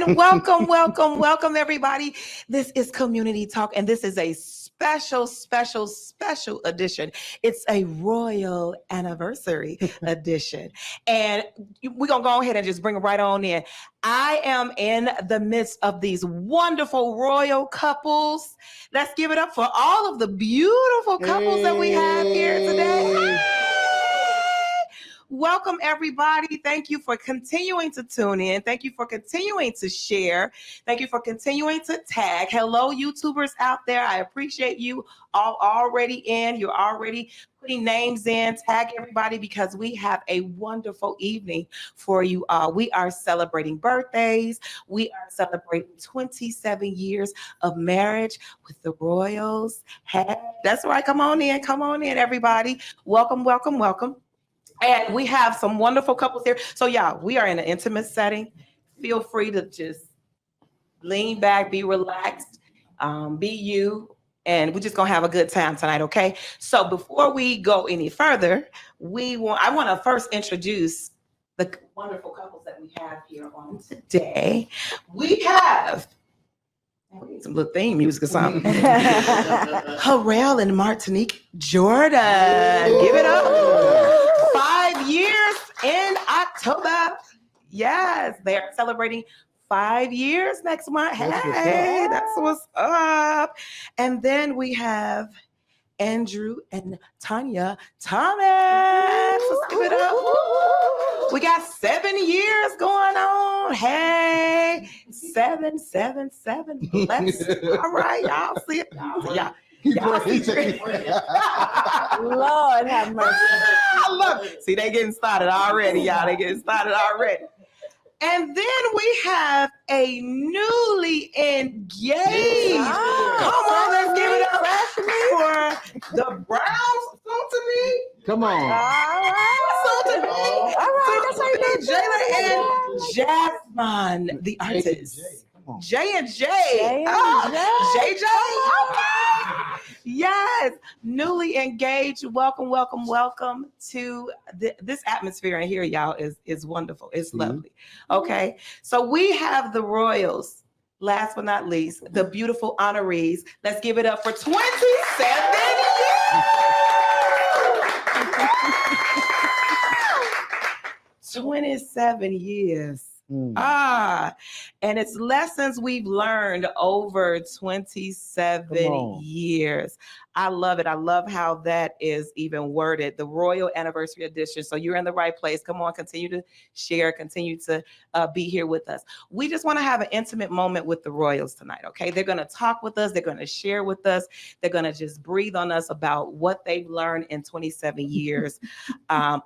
And welcome, everybody. This is Community Talk, and this is a special edition. It's a royal anniversary edition. And we're going to go ahead and just bring it right on in. I am in the midst of these wonderful royal couples. Let's give it up for all of the beautiful couples that we have here today. Welcome, everybody. Thank you for continuing to tune in. Thank you for continuing to share. Thank you for continuing to tag. Hello, YouTubers out there. I appreciate you all already in. You're already putting names in. Tag everybody because we have a wonderful evening for you all. We are celebrating birthdays. We are celebrating 27 years of marriage with the Royals. Hey, that's right. Come on in, everybody. Welcome. And we have some wonderful couples here. So, y'all, we are in an intimate setting. Feel free to just lean back, be relaxed, be you, and we're just gonna have a good time tonight, okay? So, before we go any further, I want to first introduce the wonderful couples that we have here on today. We have some little theme music or something. Harrell and Martinique Jordan. Give it up. 5 years in October. Yes, they're celebrating 5 years next month. Hey, that's what's up. And then we have Andrew and Tanya Thomas. Let's give it up. We got 7 years going on. Hey, 777. Bless. All right, y'all see it. Y'all see Lord have mercy. I love it. See, they getting started already, y'all. They getting started already. And then we have a newly engaged. Come on, let's give it up for the Browns. Soon to me. Come on. All right. Soon to me. All right. That's how you do Jayla and Jasmine, the artists. J and J. JJ. Yes, newly engaged. Welcome to this atmosphere in here, y'all. Is wonderful. It's lovely. Okay, so we have the Royals. Last but not least, the beautiful honorees. Let's give it up for 27 years. 27 years. And it's lessons we've learned over 27 years. I love it. I love how that is even worded, the Royal Anniversary Edition. So you're in the right place. Come on, continue to share, continue to be here with us. We just want to have an intimate moment with the Royals tonight, okay? They're going to talk with us. They're going to share with us. They're going to just breathe on us about what they've learned in 27 years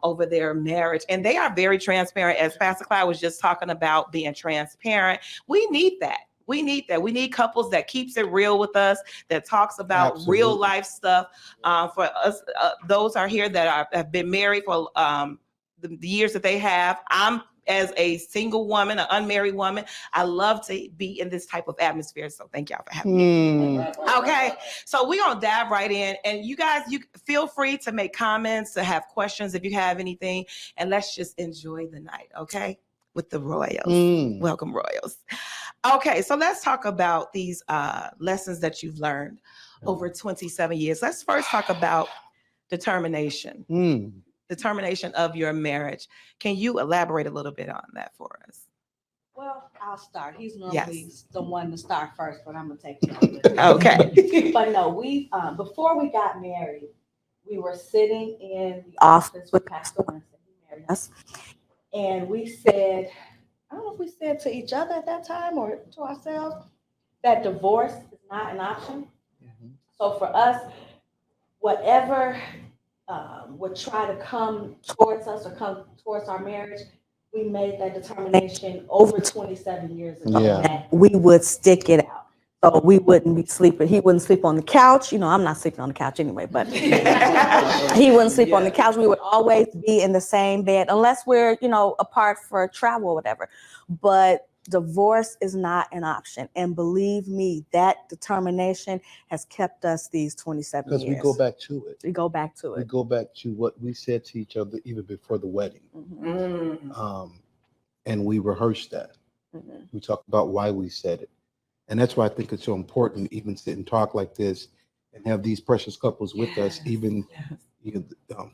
over their marriage. And they are very transparent. As Pastor Clyde was just talking about being transparent, we need that. We need that. We need couples that keeps it real with us, that talks about real life stuff. For us, those are here that have been married for the years that they have. I'm as a single woman, an unmarried woman, I love to be in this type of atmosphere. So thank y'all for having me. Okay, so we're gonna dive right in, and you guys, you feel free to make comments, to have questions if you have anything, and let's just enjoy the night. Okay. With the Royals. Welcome, Royals. Okay, so let's talk about these lessons that you've learned over 27 years. Let's first talk about determination. Determination of your marriage. Can you elaborate a little bit on that for us? Well, I'll start. He's normally the one to start first, but I'm gonna take it. Okay. But no, we before we got married, we were sitting in the office with Pastor Winston. He married us. And we said, I don't know if we said to each other at that time or to ourselves, that divorce is not an option. So for us, whatever would try to come towards us or come towards our marriage, we made that determination over 27 years ago that we would stick it out. So we wouldn't be sleeping. He wouldn't sleep on the couch. You know, I'm not sleeping on the couch anyway, but he wouldn't sleep on the couch. We would always be in the same bed unless we're, apart for travel or whatever. But divorce is not an option. And believe me, that determination has kept us these 27 years. Because we go back to it. We go back to it. We go back to what we said to each other even before the wedding. And we rehearsed that. Mhm. We talk about why we said it. And that's why I think it's so important to even sit and talk like this and have these precious couples with us, even Yes.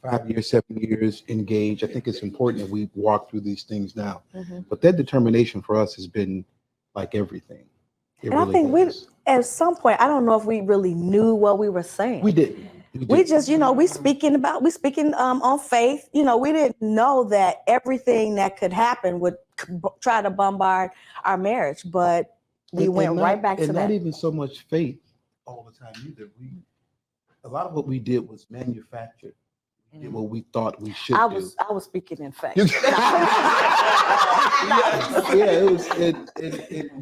5 years, 7 years engaged. I think it's important that we walk through these things now. Mhm. But that determination for us has been like everything. It And I really think has. at some point, I don't know if we really knew what we were saying. We didn't. We just, we speaking on faith. We didn't know that everything that could happen would try to bombard our marriage, but we went right back to and that. not even so much faith all the time either. A lot of what we did was manufactured. We did what we thought we should I do. was speaking in faith. Yeah, it was.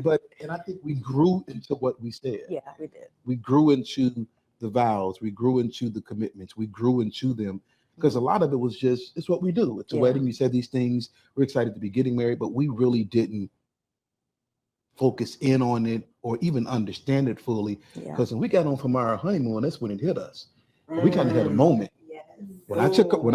But I think we grew into what we said. Yeah, we did. We grew into the vows. We grew into the commitments. We grew into them because a lot of it was just it's what we do. It's a Yeah. wedding. You said these things. We're excited to be getting married, but we really didn't focus in on it or even understand it fully. Yeah. Because when we got home from our honeymoon, that's when it hit us. We kind of had a Mm. moment. Yes. When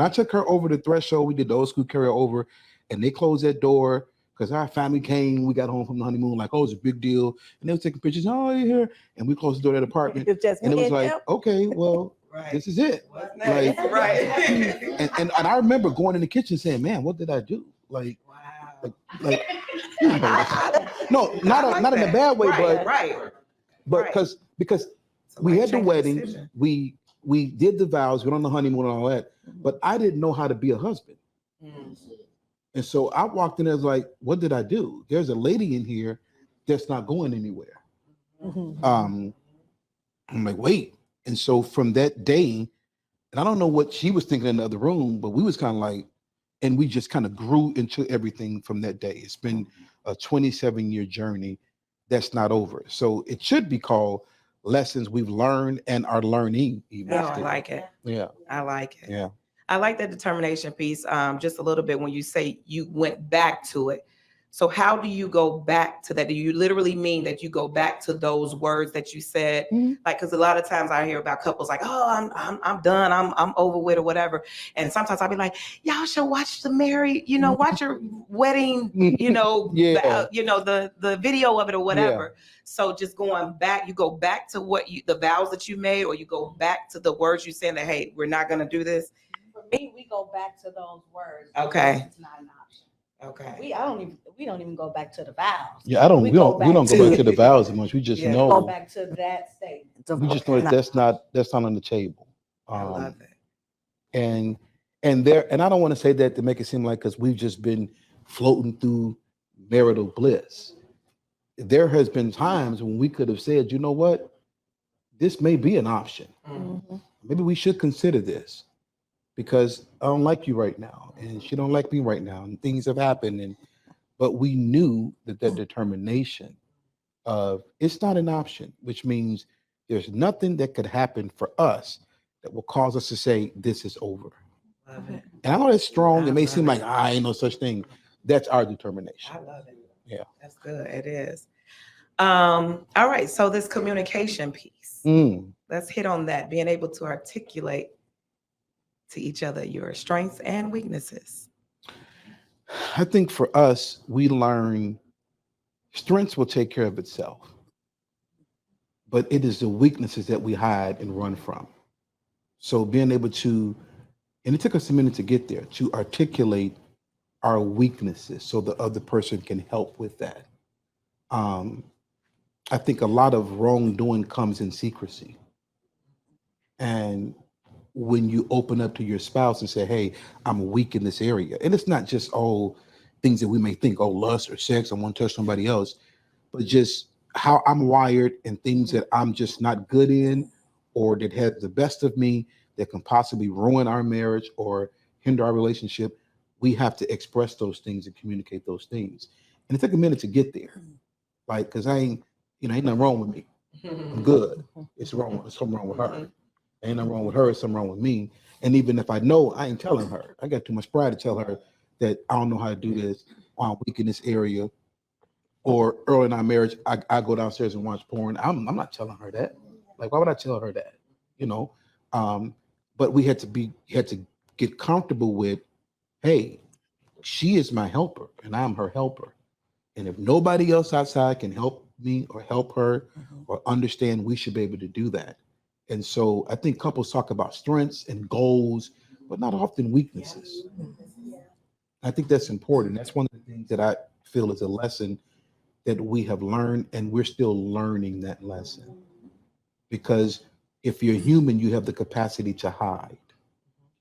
I took her over the threshold, we did the old school carry over, and they closed that door because our family came. We got home from the honeymoon, like, oh, it's a big deal. And they were taking pictures. Oh, you're here. And we closed the door to that apartment. It's just And it me was like, him. okay, well, Right. this is it. What's Like, next? Right. and I remember going in the kitchen saying, man, what did I do? Like, Wow. like no, not I like not in a that. bad way, Right, but right. because It's a we had the life-changing wedding, decision. we did the vows, went on the honeymoon and all that, but I didn't know how to be a husband. Mm. And so I walked in as like, what did I do? There's a lady in here that's not going anywhere. Mhm. I'm like, wait. And so from that day, and I don't know what she was thinking in the other room, but we was kind of like, and we just kind of grew into everything from that day. It's been a 27-year journey that's not over. So it should be called lessons we've learned and are learning even Oh, I still. like it. Yeah. I like it. Yeah. I like that determination piece. Just a little bit when you say you went back to it. So how do you go back to that? Do you literally mean that you go back to those words that you said? Mhm. Like, because a lot of times I hear about couples like, oh, I'm done, I'm over with or whatever. And sometimes I'll be like, y'all should watch the married, watch your wedding, Yeah. the video of it or whatever. So just going back, you go back to the vows that you made, or you go back to the words you said that, hey, we're not gonna do this. For me, we go back to those words. Okay. It's not an option. Okay. We don't even go back to the vows. Yeah, we don't go back to the vows as much. We just Yeah. Go know back to that statement. we just know that that's not on the table. I love it. And I don't want to say that to make it seem like because we've just been floating through marital bliss. There has been times when we could have said, you know what, this may be an option. Mm. Mhm. Maybe we should consider this because I don't like you right now, and she don't like me right now, and things have happened. But we knew that determination of it's not an option, which means there's nothing that could happen for us that will cause us to say this is over. Love it. And I know that's strong. I It may love seem it. like ain't no such thing. That's our determination. I love it. Yeah. That's good. It is. All right. So this communication piece, Mm. let's hit on that. Being able to articulate to each other your strengths and weaknesses. I think for us, we learn strengths will take care of itself, but it is the weaknesses that we hide and run from. So being able to, and it took us a minute to get there, to articulate our weaknesses so the other person can help with that. I think a lot of wrongdoing comes in secrecy. And when you open up to your spouse and say, hey, I'm weak in this area. And it's not just all things that we may think, oh, lust or sex, I want to touch somebody else, but just how I'm wired and things that I'm just not good in or that have the best of me that can possibly ruin our marriage or hinder our relationship. We have to express those things and communicate those things. And it took a minute to get there. Like, cause ain't nothing wrong with me. I'm good. It's something wrong with her. Ain't nothing wrong with her, it's something wrong with me. And even if I know, I ain't telling her. I got too much pride to tell her that I don't know how to do this, or I'm weak in this area. Or early in our marriage, I go downstairs and watch porn. I'm not telling her that. Like, why would I tell her that? But we had to get comfortable with, hey, she is my helper and I'm her helper. And if nobody else outside can help me or help her or understand, we should be able to do that. And so I think couples talk about strengths and goals, but not often weaknesses. I think that's important. That's one of the things that I feel is a lesson that we have learned, and we're still learning that lesson. Because if you're human, you have the capacity to hide.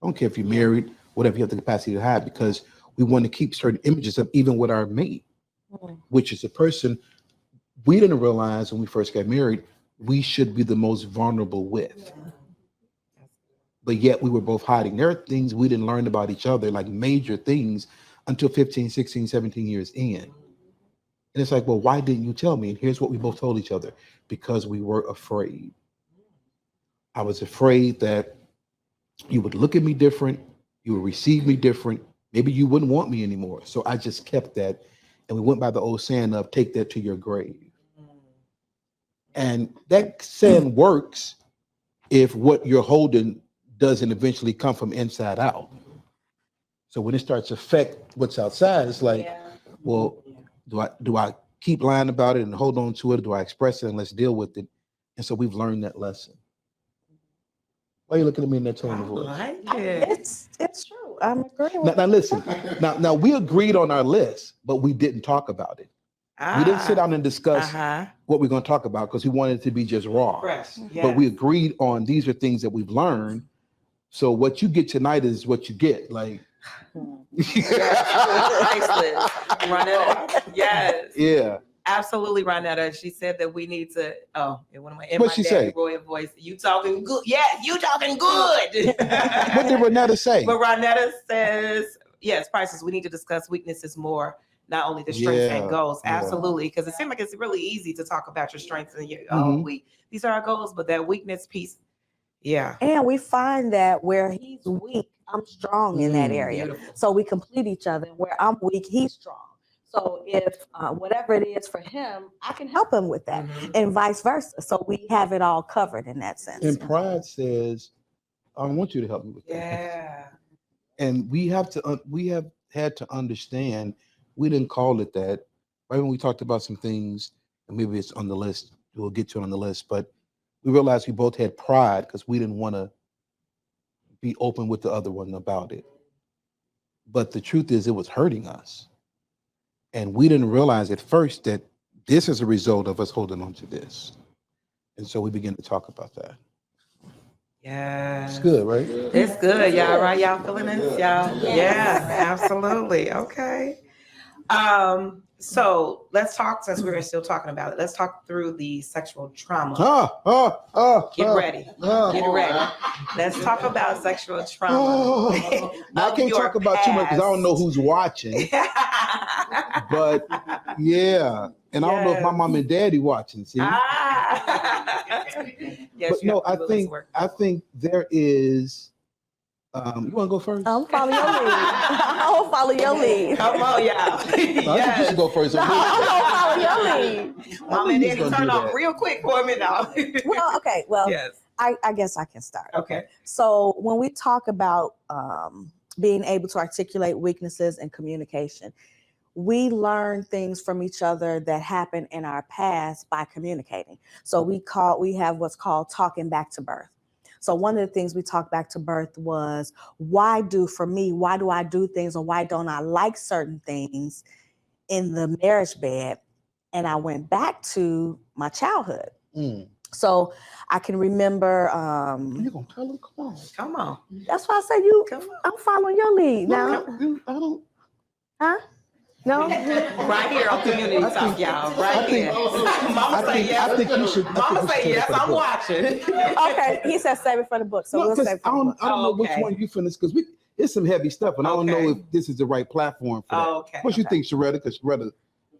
I don't care if you're married, whatever, you have the capacity to hide, because we want to keep certain images of even with our mate, which is a person we didn't realize when we first got married, we should be the most vulnerable with. But yet we were both hiding. There are things we didn't learn about each other, like major things, until 15, 16, 17 years in. And it's like, well, why didn't you tell me? And here's what we both told each other: because we were afraid. I was afraid that you would look at me different, you would receive me different, maybe you wouldn't want me anymore. So I just kept that. And we went by the old saying of take that to your grave. And that saying works if what you're holding doesn't eventually come from inside out. So when it starts to affect what's outside, it's like, well, do I keep lying about it and hold on to it? Or do I express it and let's deal with it? And so we've learned that lesson. Why are you looking at me in that tone of voice? I like it. It's true. I'm agreeing with Now listen. Now we agreed on our list, but we didn't talk about it. We didn't sit down and discuss what we're going to talk about because we wanted it to be just raw. Fresh. But we agreed on these are things that we've learned. So what you get tonight is what you get. Like, Priceless. Ronetta. Yes. Yeah. Absolutely, Ronetta. She said that we need to. Oh, in one of my What'd she say? Roy voice. You talking good? Yes, you talking good. What did Ronetta say? But Ronetta says, yes, Priceless. We need to discuss weaknesses more. Not only the strengths and goals, absolutely, because it seems like it's really easy to talk about your strengths and your these are our goals, but that weakness piece, And we find that where he's weak, I'm strong in that area. Beautiful. So we complete each other. Where I'm weak, he's strong. So if whatever it is for him, I can help him with that, and vice versa. So we have it all covered in that sense. And pride says, I want you to help me with that. Yeah. And we have had to understand. We didn't call it that. Right when we talked about some things, and maybe it's on the list, we'll get to it on the list, but we realized we both had pride because we didn't want to be open with the other one about it. But the truth is, it was hurting us. And we didn't realize at first that this is a result of us holding on to this. And so we began to talk about that. Yeah. It's good, right? It's good, y'all, right? Y'all feeling this, y'all? Yeah, absolutely. Okay. So let's talk, since we're still talking about it, let's talk through the sexual trauma. Get ready. Get ready. Let's talk about sexual trauma. I can't talk about too much because I don't know who's watching. But yeah. And I don't know if my mom and daddy watching. See? Yes, but no, I think there is. You want to go first? I'll follow your lead. I'll follow your lead. Come on, y'all. I think you should go first. I'll follow your lead. Mom and daddy turn off real quick for me now. Well, okay. Well, yes. I guess I can start. Okay. So when we talk about being able to articulate weaknesses and communication, we learn things from each other that happened in our past by communicating. So we have what's called talking back to birth. So one of the things we talked back to birth was, why do I do things, or why don't I like certain things in the marriage bed? And I went back to my childhood. So I can remember. You're gonna tell them? Come on. That's why I say I'm following your lead now. I don't. Huh? No. Right here on Community Talk, y'all. Right here. Mama say yes. I think you should. Mama say yes. I'm watching. Okay. He said save it for the book, so we'll save it for the book. I don't know which one you finished because it's some heavy stuff, and I don't know if this is the right platform for that. Okay. What you think, Sharetta? Because Sharetta,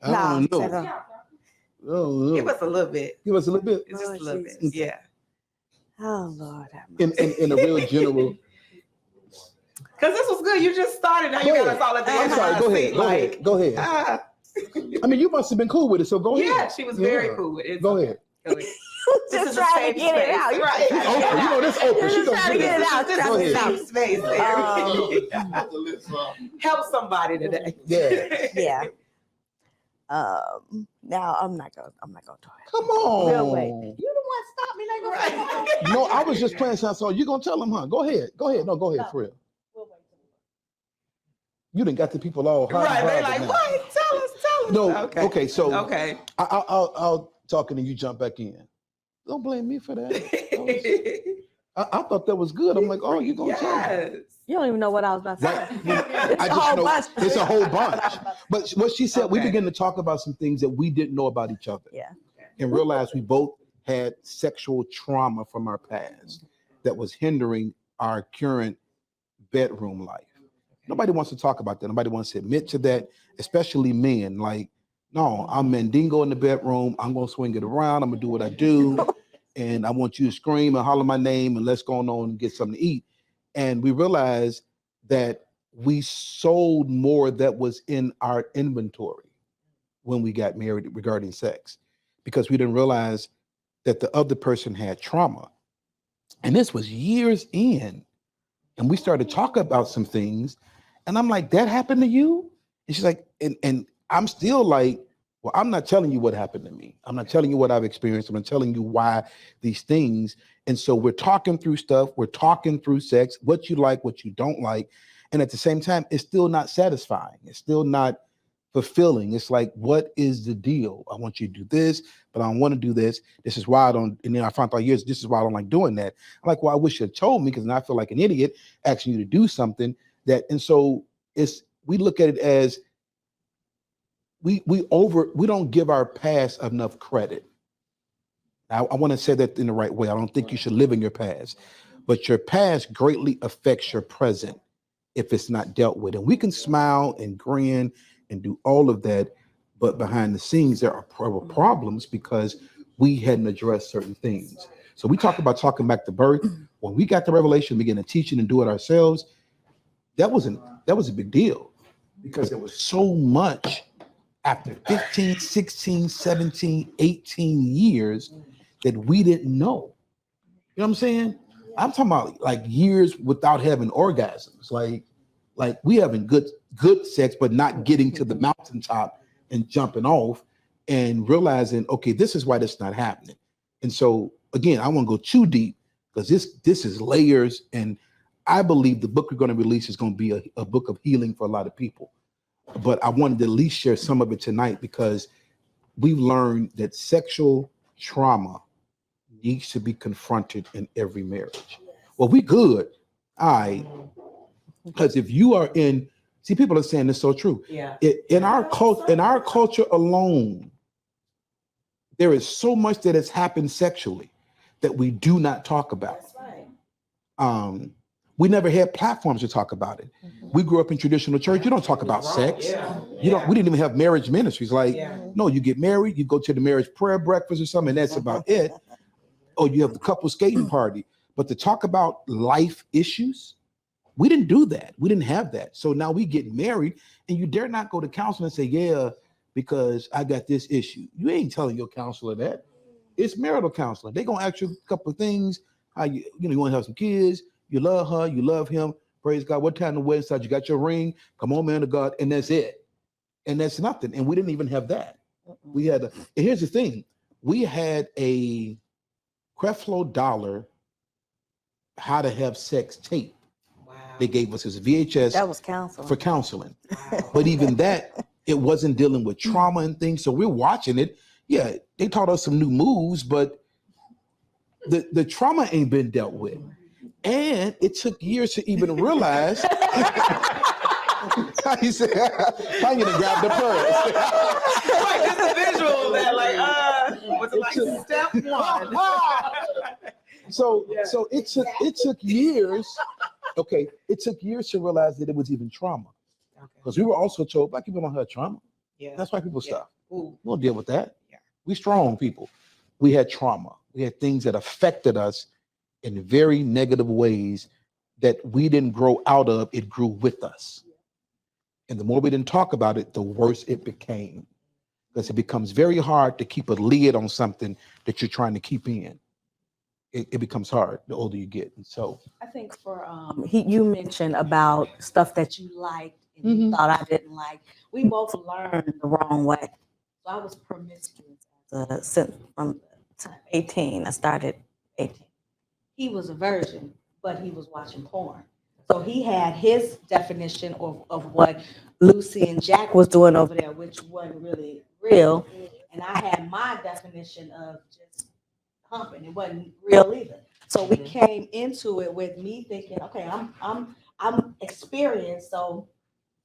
I don't know. Give us a little bit. Give us a little bit. It's just a little bit. Jesus. Yeah. Oh Lord. In a real general. Because this was good. You just started. Now you got us all at the end. I'm sorry. Go ahead. I mean, you must have been cool with it, so go ahead. Yeah, she was very cool with it. Go ahead. Just trying to get it out. Right. Oprah, you know this Oprah. She Just trying to get it out. Space. Help somebody today. Yeah. Yeah. Now I'm not gonna do it. Come We'll wait. on. You the one stop me. They gonna say, No, I was just playing something. So you gonna tell them, huh? Go ahead. Go ahead. No, go ahead, for real. we'll wait till You done got the people all hot and Right, they bothered like, now. what? Tell us. No, okay, so Okay. I'll talking and you jump back in. Don't blame me for that. I thought that was good. I'm like, oh, you gonna tell me. Yes. You don't even know what I was about to Right. say. I a just whole know bunch. it's a whole bunch. But what she said, we Okay. began to talk about some things that we didn't know about each other. Yeah. And realized we both had sexual trauma from our past that was hindering our current bedroom life. Nobody wants to talk about that. Nobody wants to admit to that, especially men. Like, no, I'm Mandingo in the bedroom. I'm gonna swing it around. I'm gonna do what I do. And I want you to scream and holler my name and let's go on and get something to eat. And we realized that we sold more that was in our inventory when we got married regarding sex, because we didn't realize that the other person had trauma. And this was years in. And we started talking about some things. And I'm like, that happened to you? And she's like, and I'm still like, well, I'm not telling you what happened to me. I'm not telling you what I've experienced. I'm not telling you why these things. And so we're talking through stuff. We're talking through sex, what you like, what you don't like. And at the same time, it's still not satisfying. It's still not fulfilling. It's like, what is the deal? I want you to do this, but I don't want to do this. This is why I don't. And then I found out years, this is why I don't like doing that. I'm like, well, I wish you had told me, because now I feel like an idiot asking you to do something that. And so we look at it as we don't give our past enough credit. Now, I want to say that in the right way. I don't think you should live in your past, but your past greatly affects your present if it's not dealt with. And we can smile and grin and do all of that, but behind the scenes there are problems because we hadn't addressed certain things. So we talk about talking back to birth. When we got the revelation, began to teach it and do it ourselves, that was a big deal, because there was so much after 15, 16, 17, 18 years that we didn't know. You know what I'm saying? I'm talking about like years without having orgasms, like we having good sex, but not getting to the mountaintop and jumping off and realizing, okay, this is why this is not happening. And so again, I won't go too deep, because this is layers, and I believe the book we're going to release is going to be a book of healing for a lot of people. But I wanted to at least share some of it tonight, because we've learned that sexual trauma needs to be confronted in every marriage. Well, we good. Because if you are people are saying this so true. Yeah. In our culture alone, there is so much that has happened sexually that we do not talk about. That's right. We never had platforms to talk about it. We grew up in traditional church. You don't talk about sex. Yeah. We didn't even have marriage ministries. Like, Yeah. no, you get married, you go to the marriage prayer breakfast or something, and that's about it. Or you have the couple skating party. But to talk about life issues, we didn't do that. We didn't have that. So now we get married, and you dare not go to counseling and say, yeah, because I got this issue. You ain't telling your counselor that. It's marital counseling. They're going to ask you a couple of things. How you want to have some kids. You love her, you love him. Praise God. What time the wedding starts? You got your ring. Come on, man of God. And that's it. And that's nothing. And we didn't even have that. We had and here's the thing. We had a Creflo Dollar how to have sex tape. Wow. They gave us as a VHS That was counseling. for counseling. Wow. But even that, it wasn't dealing with trauma and things. So we're watching it. Yeah, they taught us some new moves, but the trauma ain't been dealt with. And it took years to even realize. He said, I'm gonna grab the purse. Right, just a visual of that, like, was it like step one? So it took years. Okay, it took years to realize that it was even trauma, because we were also told black people don't have trauma. Yeah. That's why people Yeah. stuff. Ooh. We don't deal with that. Yeah. We strong people. We had trauma. We had things that affected us in very negative ways that we didn't grow out of. It grew with us. And the more we didn't talk about it, the worse it became, because it becomes very hard to keep a lid on something that you're trying to keep in. It becomes hard the older you get. And so I think for you mentioned about stuff that you liked and you thought I didn't like. We both learned the wrong way. So I was promiscuous. Since from 18, I started 18. He was a virgin, but he was watching porn. So he had his definition of what Lucy and Jack was doing over there, which wasn't really real. And I had my definition of just humping. It wasn't real either. So we came into it with me thinking, okay, I'm experienced, so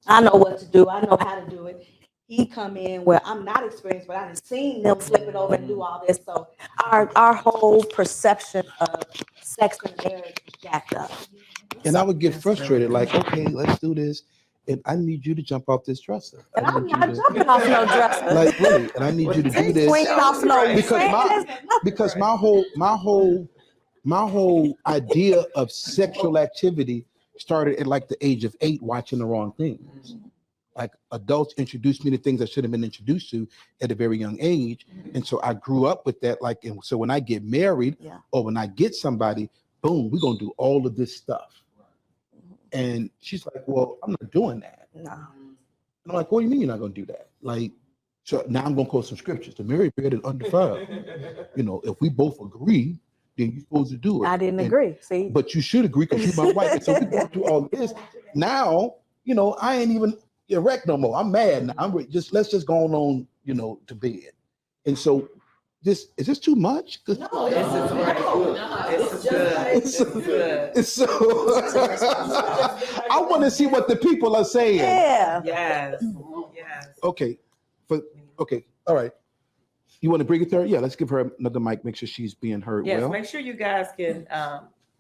I know what to do. I know how to do it. He come in where I'm not experienced, but I've seen them flip it over and do all this. So Our whole perception of sex and marriage was jacked up. And I would get That's frustrated, really like, okay, let's do this. And I need you to jump off this dresser. And I I'm need you not to, jumping off no dresser. like, really, and I need you to do this. Swinging off no Because my whole idea of sexual activity started at like the age of 8, watching the wrong things. Like adults introduced me to things I should have been introduced to at a very young age. And so I grew up with that. Like, and so when I get married Yeah. or when I get somebody, boom, we're gonna do all of this stuff. And she's like, well, I'm not doing that. No. And I'm like, what do you mean you're not gonna do that? Like, so now I'm gonna quote some scriptures. The married bed is undefiled. You know, if we both agree, then you're supposed to do it. I didn't And- agree. See, But you should agree because you're my wife. And so we go through all this. Now, you know, I ain't even erect no more. I'm mad now. Let's just go on, you know, to bed. And so is this too much? This is great. This is good. This is good. It's so I want to see what the people are saying. yeah. Yes. Yes. Okay. Okay. All right. You want to bring it to her? Yeah, let's give her another mic, make sure she's being heard Yes. well. Make sure you guys can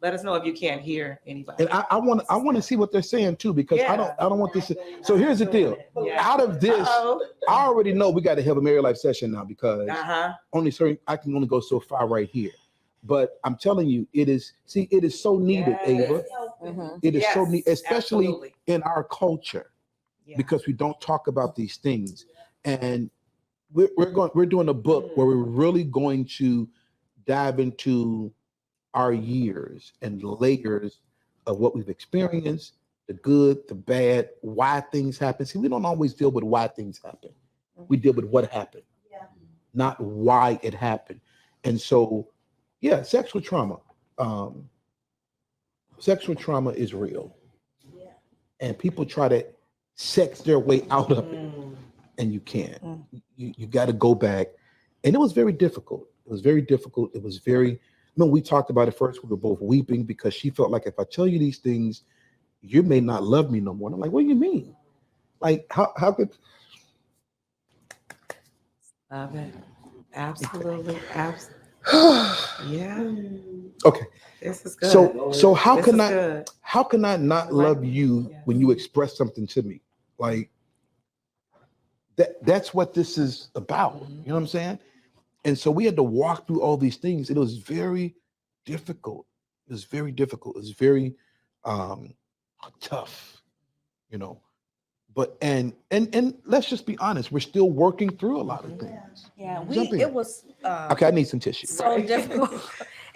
let us know if you can't hear anybody. And I want to see what they're saying too, because I don't want this. So here's the deal. Yeah. Out of this, Uh-oh. I already know we got to have a married life session now because Uh-huh. I can only go so far right here. But I'm telling you, it is so needed, Yes. Ava. Mhm. It is so Yes, needed, especially absolutely. in our culture, Yeah. because we don't talk about these things. And we're doing a book where we're really going to dive into our years and layers of what we've experienced, the good, the bad, why things happen. See, we don't always deal with why things happen. We deal with what happened, not why it happened. And so, yeah, sexual trauma. Sexual trauma is real. And people try to sex their way out of it, and you can't. Mm. You got to go back. And it was very difficult. It was very difficult. It was very, we talked about it first. We were both weeping because she felt like if I tell you these things, you may not love me no more. And I'm like, what do you mean? Like, how could? Love it. Absolutely. Absolutely. Yeah. Okay. This is good. So how This can is I good. how can I not love you Yes. when you express something to me? Like that's what this is about. You know what I'm saying? And so we had to walk through all these things. It was very difficult. It was very difficult. It was very tough, you know. But and let's just be honest, we're still working through a lot of things. Yeah. Jump in. It was Okay, I need some tissue. so difficult.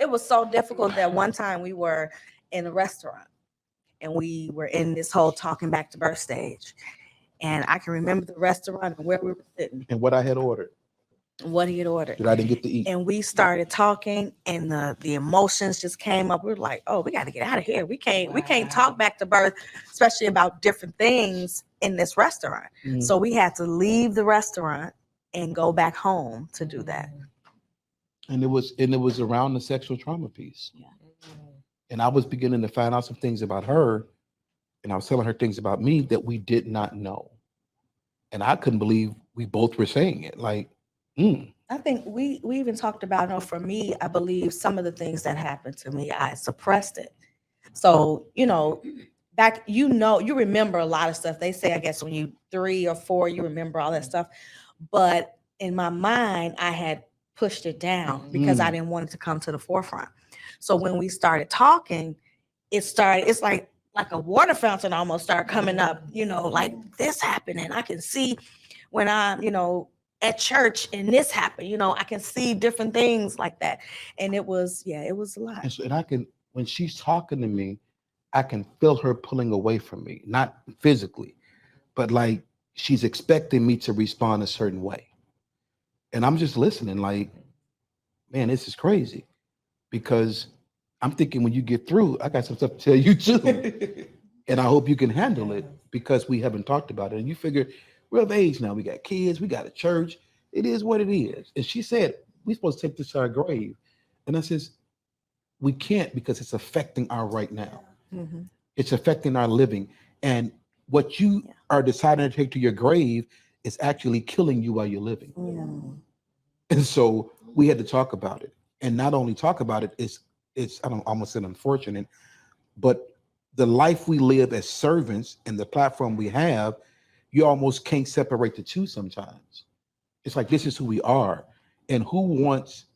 It was so difficult that one time we were in a restaurant and we were in this whole talking back to birth stage. And I can remember the restaurant and where we were sitting, And what I had ordered and what he had ordered. that I didn't get to eat. And we started talking and the emotions just came up. We were like, oh, we got to get out of here. We can't talk back to birth, especially about different things in this restaurant. Mhm. So we had to leave the restaurant and go back home to do that. And it was around the sexual trauma piece. And I was beginning to find out some things about her, and I was telling her things about me that we did not know. And I couldn't believe we both were saying it. Like, I think we even talked about, for me, I believe some of the things that happened to me, I suppressed it. So, back, you remember a lot of stuff. They say, I guess, when you 3 or 4, you remember all that stuff. But in my mind, I had pushed it down because I didn't want it to come to the forefront. So when we started talking, it's like a water fountain almost started coming up, like this happened. And I can see when I'm, at church and this happened, I can see different things like that. And it was a lot. and I can, when she's talking to me, I can feel her pulling away from me, not physically, but like she's expecting me to respond a certain way. And I'm just listening like, man, this is crazy. Because I'm thinking when you get through, I got some stuff to tell you too. And I hope you can handle it because we haven't talked about it. And you figure we're of age now. We got kids, we got a church. It is what it is. And she said, we're supposed to take this to our grave. And I says, we can't because it's affecting our right now. Mhm. It's affecting our living. And what you are deciding to take to your grave is actually killing you while you're living. And so we had to talk about it. And not only talk about it, it's I don't almost said unfortunate, but the life we live as servants and the platform we have, you almost can't separate the two sometimes. It's like this is who we are. And who wants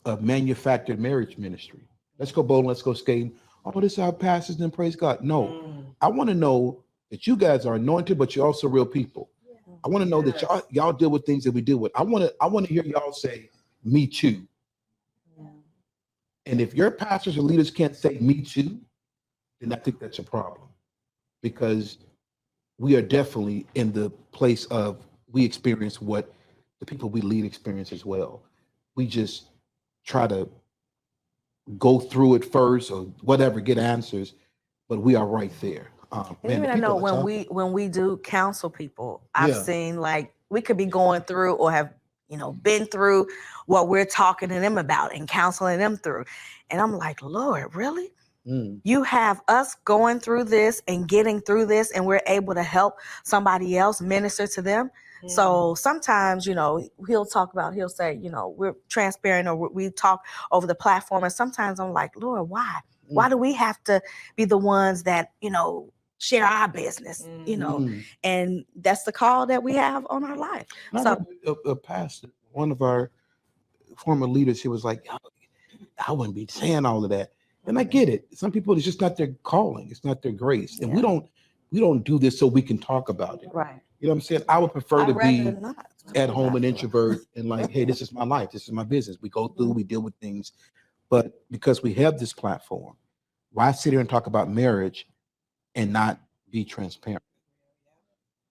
a manufactured marriage ministry? Let's go bowling, let's go skating. Oh, this is our pastors and praise God. No, I want to know that you guys are anointed, but you're also real people. I want to know that y'all deal with things that we deal with. I want to hear y'all say, me too. And if your pastors or leaders can't say me too, then I think that's a problem. Because we are definitely in the place of we experience what the people we lead experience as well. We just try to go through it first or whatever, get answers, but we are right there. And Man, even the I know people are when we do counsel people, I've Yeah. seen like we could be going through or have been through what we're talking to them about and counseling them through, and I'm like, Lord, really? Mm. You have us going through this and getting through this, and we're able to help somebody else minister to them. So sometimes, he'll say, we're transparent or we talk over the platform. And sometimes I'm like, Lord, why? Why do we have to be the ones that, share our business, Mm. and that's the call that we have on our life. And I So remember a pastor, one of our former leaders, he was like, I wouldn't be saying all of that. And I get it. Some people, it's just not their calling. It's not their grace. And we don't do this so we can talk about it. right. You know what I'm saying? I would prefer I'd to be rather not. at home an introvert and like, hey, this is my life. This is my business. We go through, we deal with things. But because we have this platform, why sit here and talk about marriage and not be transparent?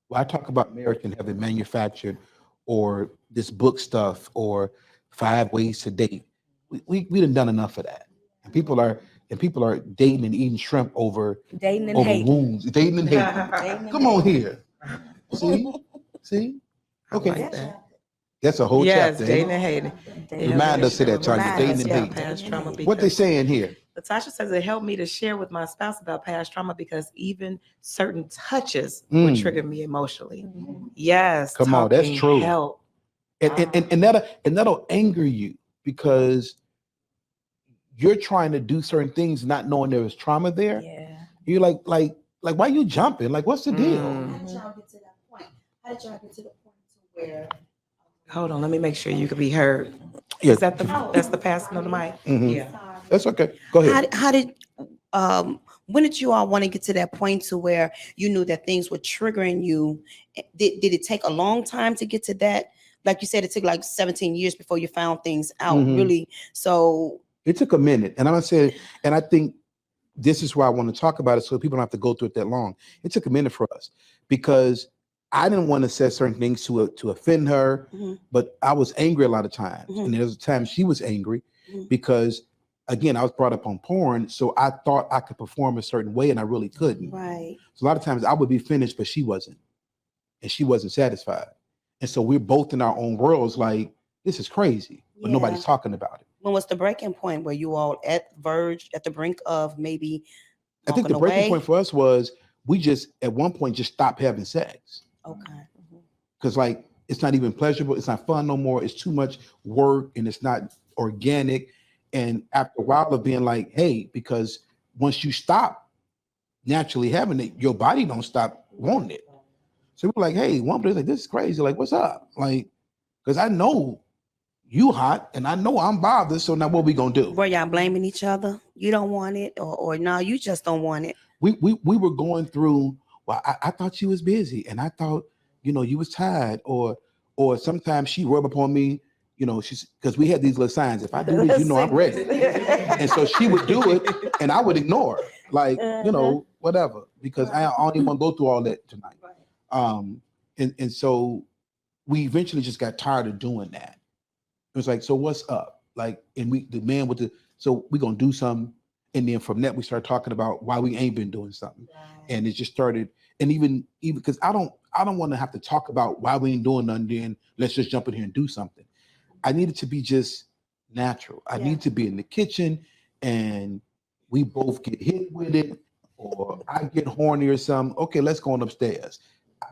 Why talk about marriage and have it manufactured or this book stuff or 5 ways to date? We done enough of that. And people are dating and eating shrimp over Dating and over hating. wounds. Dating and hating. Dating and Come on hating. here. See? I Okay. like that. That's a whole Yes, chapter. dating ain't and it? hating. Dating Remind us of that, Tanya. Remind Dating us, and yeah, hating. Past trauma. What they because saying here? Latasha says it helped me to share with my spouse about past trauma because even certain touches Mm. would trigger me emotionally. Yes, Come on, that's talking true. help. And that'll anger you because you're trying to do certain things not knowing there was trauma there. Yeah. You're like why you jumping? Like, what's the deal? How did y'all get to that point? How did y'all get to the point to where? Hold on, let me make sure you can be heard. Yeah. Is that that's the passing of the mic? Mhm. Yeah. That's okay. Go ahead. How did when did you all want to get to that point to where you knew that things were triggering you? Did it take a long time to get to that? Like you said, it took like 17 years before you found things out, Mhm. really. So It took a minute. And I'm gonna say, and I think this is why I want to talk about it so people don't have to go through it that long. It took a minute for us because I didn't want to say certain things to offend her, Mhm. but I was angry a lot of times. Mhm. And there was a time she was angry Mhm. because again, I was brought up on porn. So I thought I could perform a certain way and I really couldn't. right. So a lot of times I would be finished, but she wasn't. And she wasn't satisfied. And so we're both in our own worlds like, this is crazy, but Yeah. nobody's talking about it. When was the breaking point? Were you all at the brink of maybe I think the walking breaking away? point for us was we just at one point just stopped having sex. Okay. Because like it's not even pleasurable, it's not fun no more, it's too much work and it's not organic. And after a while of being like, hey, because once you stop naturally having it, your body don't stop wanting it. So we're like, hey, one place like this is crazy. Like, what's up? Like, because I know you hot and I know I'm bothered. So now what we gonna do? Were y'all blaming each other? You don't want it, or no, you just don't want it. We were going through, well, I thought she was busy and I thought, you was tired, or sometimes she rub upon me, she's because we had these little signs. If I do this, I'm ready. And so she would do it and I would ignore her, like, whatever, because I don't even want to go through all that tonight. And so we eventually just got tired of doing that. It was like, so what's up? Like, and the man with the, so we gonna do something. And then from that, we started talking about why we ain't been doing something. And it just started, and even because I don't want to have to talk about why we ain't doing nothing, then let's just jump in here and do something. I need it to be just natural. I need to be in the kitchen and we both get hit with it, or I get horny or something. Okay, let's go on upstairs.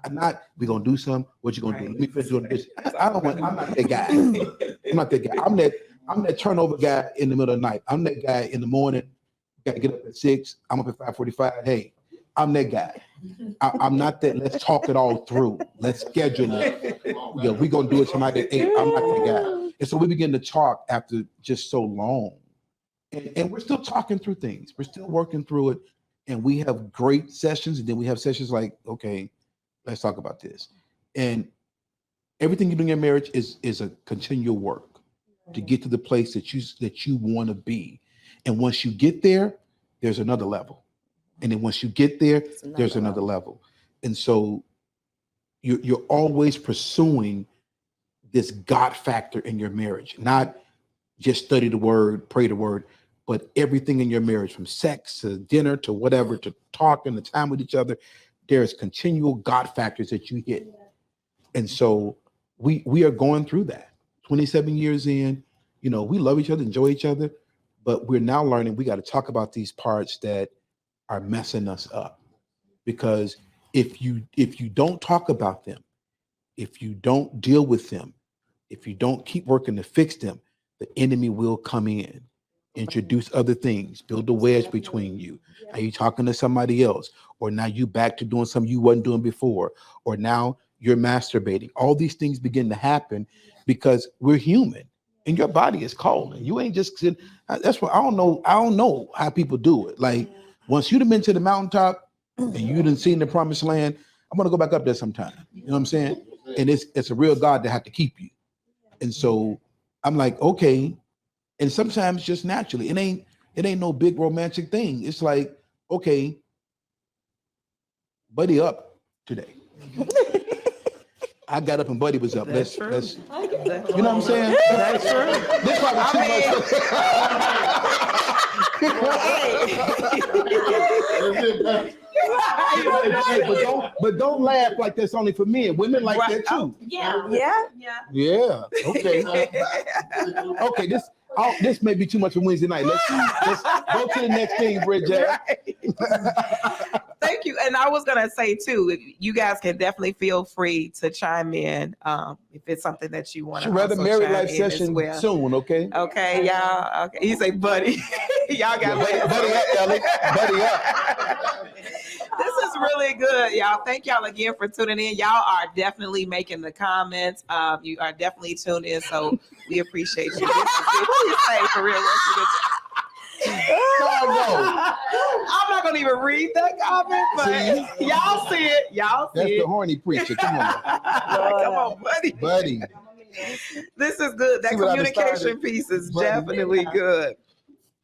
I'm not, we gonna do something. What you gonna do? Let me finish doing this. I'm not that guy. I'm not that guy. I'm that turnover guy in the middle of the night. I'm that guy in the morning. Got to get up at 6. I'm up at 5:45. Hey, I'm that guy. I'm not that. Let's talk it all through. Let's schedule it. Yeah, we're gonna do it tonight at 8. I'm not that guy. And so we begin to talk after just so long, and we're still talking through things. We're still working through it, and we have great sessions. And then we have sessions like, okay, let's talk about this. And everything you do in your marriage is a continual work to get to the place that you want to be. And once you get there, there's another level. And then once you get there, there's another level. And so you're always pursuing this God factor in your marriage, not just study the word, pray the word, but everything in your marriage, from sex to dinner to whatever, to talking, the time with each other, there's continual God factors that you hit. And so we are going through that. 27 years in, we love each other, enjoy each other. But we're now learning we got to talk about these parts that are messing us up. Because if you don't talk about them, if you don't deal with them, if you don't keep working to fix them, the enemy will come in, introduce other things, build a wedge between you. Are you talking to somebody else? Or now you back to doing something you wasn't doing before. Or now you're masturbating. All these things begin to happen because we're human. And your body is cold, and you ain't just sitting. That's what I don't know how people do it. Like, once you've been to the mountaintop and you done seen the promised land, I'm gonna go back up there sometime. You know what I'm saying? And it's a real God that have to keep you. And so I'm like, okay. And sometimes just naturally, it ain't no big romantic thing. It's like, okay, buddy up today. I got up and Buddy was up. Let's you know what I'm saying? That's true. This but don't laugh like that's only for men. Women like that too. Yeah. Okay. Okay. This may be too much for Wednesday night. Let's go to the next thing, Bridget. Thank you. And I was gonna say too, you guys can definitely feel free to chime in if it's something that you want to. She'd rather married life session soon, okay? Okay, y'all. Okay, you say, buddy. Y'all got buddy up, Ellie. Buddy up. This is really good, y'all. Thank y'all again for tuning in. Y'all are definitely making the comments. You are definitely tuned in, so we appreciate you. What do you say for real? I'm not gonna even read that comment, but y'all see it. Y'all see That's it. the horny preacher. Come on. Come on, buddy. Buddy. This is good. That communication piece is definitely good.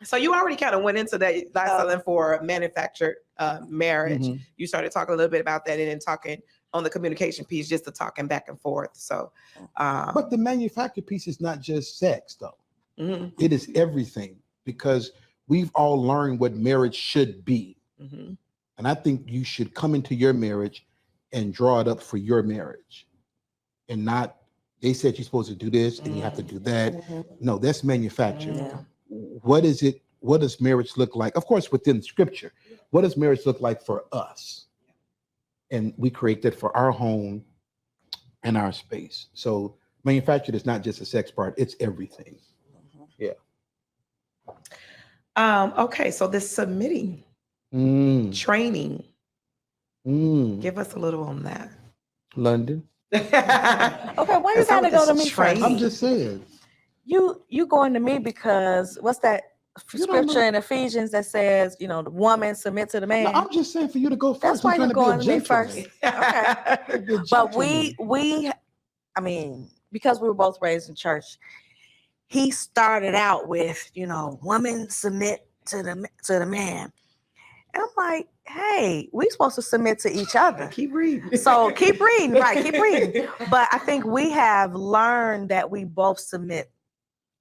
So you already kind of went into that selling for manufactured marriage. Mm-hmm. You started talking a little bit about that and then talking on the communication piece, just the talking back and forth. So, but the manufactured piece is not just sex, though. Mm-hmm. It is everything, because we've all learned what marriage should be. Mm-hmm. And I think you should come into your marriage and draw it up for your marriage, and not, they said you're supposed to do this and you have to do that. Mm-hmm. No, that's manufactured. Yeah. What is it? What does marriage look like? Of course, within scripture, what does marriage look like for us? And we create that for our home and our space. So manufactured is not just a sex part, it's everything. Yeah. Okay, so this submitting training, give us a little on that. London. Okay, why you gotta go to me first? I'm just saying. You going to me because what's that You don't scripture know. in Ephesians that says, the woman submit to the man? No, I'm just saying for you to go first. That's why I'm you're trying going to me be a first. gentleman. Okay. Be a But gentleman. because we were both raised in church, he started out with, woman submit to the man. And I'm like, hey, we supposed to submit to each other. Keep reading. So keep reading, right? Keep reading. But I think we have learned that we both submit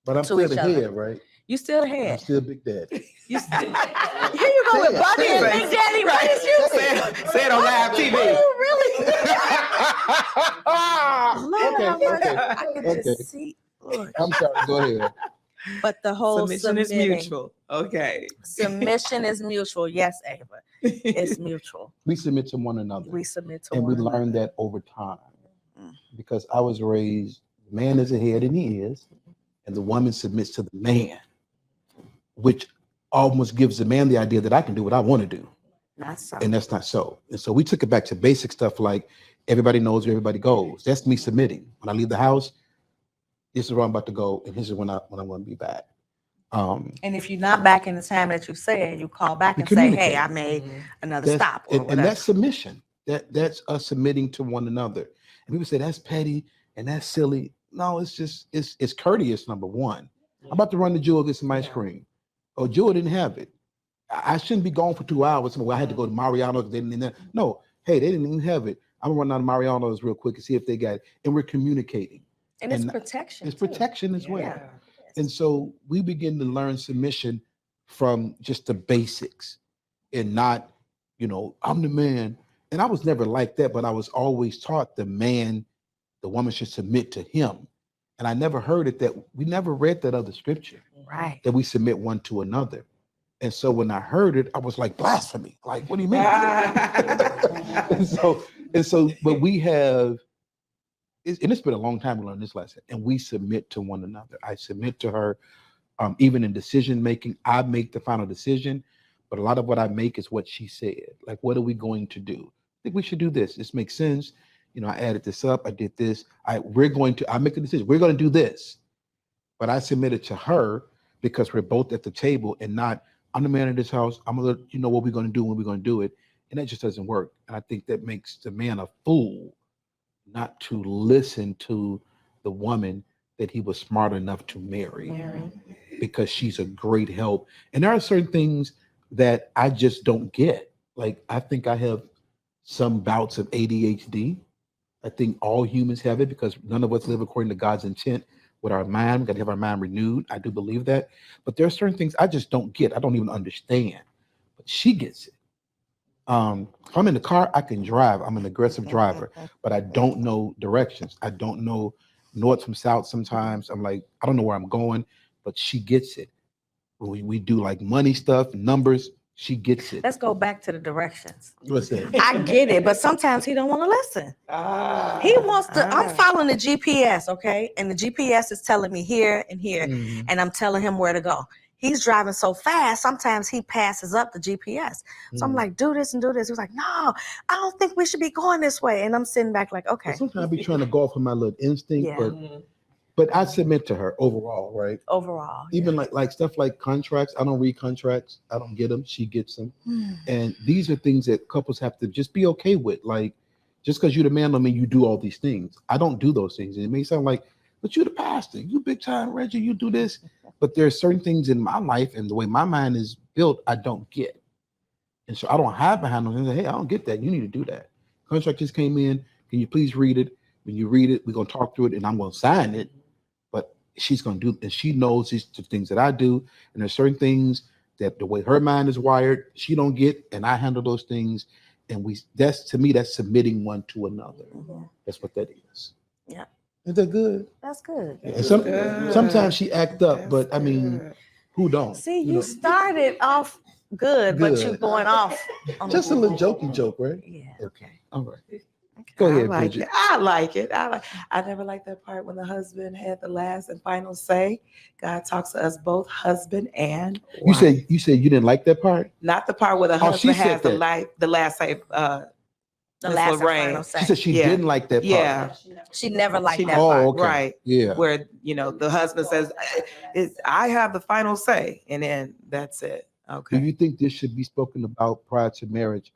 But I'm To still each the other. head, right? You still the I'm head. still Big Daddy. You still, here you go with Say it, Bobby say and it. Big Daddy. What is you? Say it on live What TV. you really? Lord Okay, have mercy. okay, I can okay. just see. Look. I'm sorry. Go ahead. But the whole Submission is submitting- mutual. Okay. Submission is mutual. Yes, Ava. It's mutual. We submit to one another, We submit to and we one learn another. that over time. Mm. Because I was raised, the man is the head, and he is, and the woman submits to the man, which almost gives the man the idea that I can do what I want to do. Not so. And that's not so. And so we took it back to basic stuff like everybody knows where everybody goes. That's me submitting. When I leave the house, this is where I'm about to go, and this is when I'm going to be back. And if you're not back in the time that you said, you call back We and say, "Hey, communicate. I made another That's, stop," or and whatever. that's submission. That's us submitting to one another. And people say that's petty and that's silly. No, it's just it's courteous. Number one, I'm about to run to Jewel get some ice cream. Oh, Jewel didn't have it. I shouldn't be gone for 2 hours. Well, I had to go to Mariano's. They didn't. No, hey, they didn't even have it. I'm gonna run out of Mariano's real quick and see if they got it. And we're communicating. and it's and protection. It's too. protection as well. Yeah. And so we begin to learn submission from just the basics and not, I'm the man. And I was never like that, but I was always taught the woman should submit to him. And I never heard it we never read that other scripture Right. that we submit one to another. And so when I heard it, I was like, blasphemy. Like, what do you mean? and so, but we have, and it's been a long time to learn this lesson, and we submit to one another. I submit to her, even in decision making. I make the final decision, but a lot of what I make is what she said. Like, what are we going to do? I think we should do this. This makes sense. I added this up. I did this. I make the decision. We're going to do this, but I submitted to her because we're both at the table and not, I'm the man of this house. I'm going to let you know what we're going to do when we're going to do it. And that just doesn't work. And I think that makes the man a fool not to listen to the woman that he was smart enough to marry, because she's a great help. And there are certain things that I just don't get. Like, I think I have some bouts of ADHD. I think all humans have it because none of us live according to God's intent with our mind. We got to have our mind renewed. I do believe that. But there are certain things I just don't get. I don't even understand. But she gets it. If I'm in the car, I can drive. I'm an aggressive driver, but I don't know directions. I don't know north from south sometimes. I'm like, I don't know where I'm going, but she gets it. When we do like money stuff, numbers, she gets it. Let's go back to the directions. What's that? I get it, but sometimes he don't want to listen. He wants to. I'm following the GPS, okay, and the GPS is telling me here and here, Mhm. and I'm telling him where to go. He's driving so fast, sometimes he passes up the GPS. So I'm Mhm. like, do this and do this. He's like, no, I don't think we should be going this way. And I'm sitting back like, okay, Sometimes I be trying to go off of my little instinct, Yeah. but I submit to her overall, right? overall. Even like stuff like contracts. I don't read contracts. I don't get them. She gets them. yeah. And these are things that couples have to just be okay with. Like, just because you're the man don't mean you do all these things. I don't do those things. And it may sound like, but you're the pastor, you big time Reggie, you do this. But there are certain things in my life and the way my mind is built, I don't get. And so I don't hide behind them and say, hey, I don't get that. You need to do that. Contract just came in. Can you please read it? When you read it, we're going to talk through it and I'm going to sign it. But she's going to do, and she knows these the things that I do. And there's certain things that the way her mind is wired, she don't get, and I handle those things. And that's to me, that's submitting one to another. Mhm. That's what that is. Yeah. Is that good? That's good. And sometimes she act up, but I mean, who don't? See, You you know, started off good, but you Good. going off. on just a the- little jokey joke, right? Yeah. Okay. All right. Go ahead, I like Bridget. it. I like it. I never liked that part when the husband had the last and final say. God talks to us both, husband and You wife. said you didn't like that part. Not the part where the Oh, she husband said has the that. the last say. The Miss last and Lorraine. final say. She said she Yeah. didn't like that part. Yeah, She never liked She that never- part. Oh, okay. Right. Yeah. where the husband says, "I have the final say," and then that's it. Do Okay. you think this should be spoken about prior to marriage?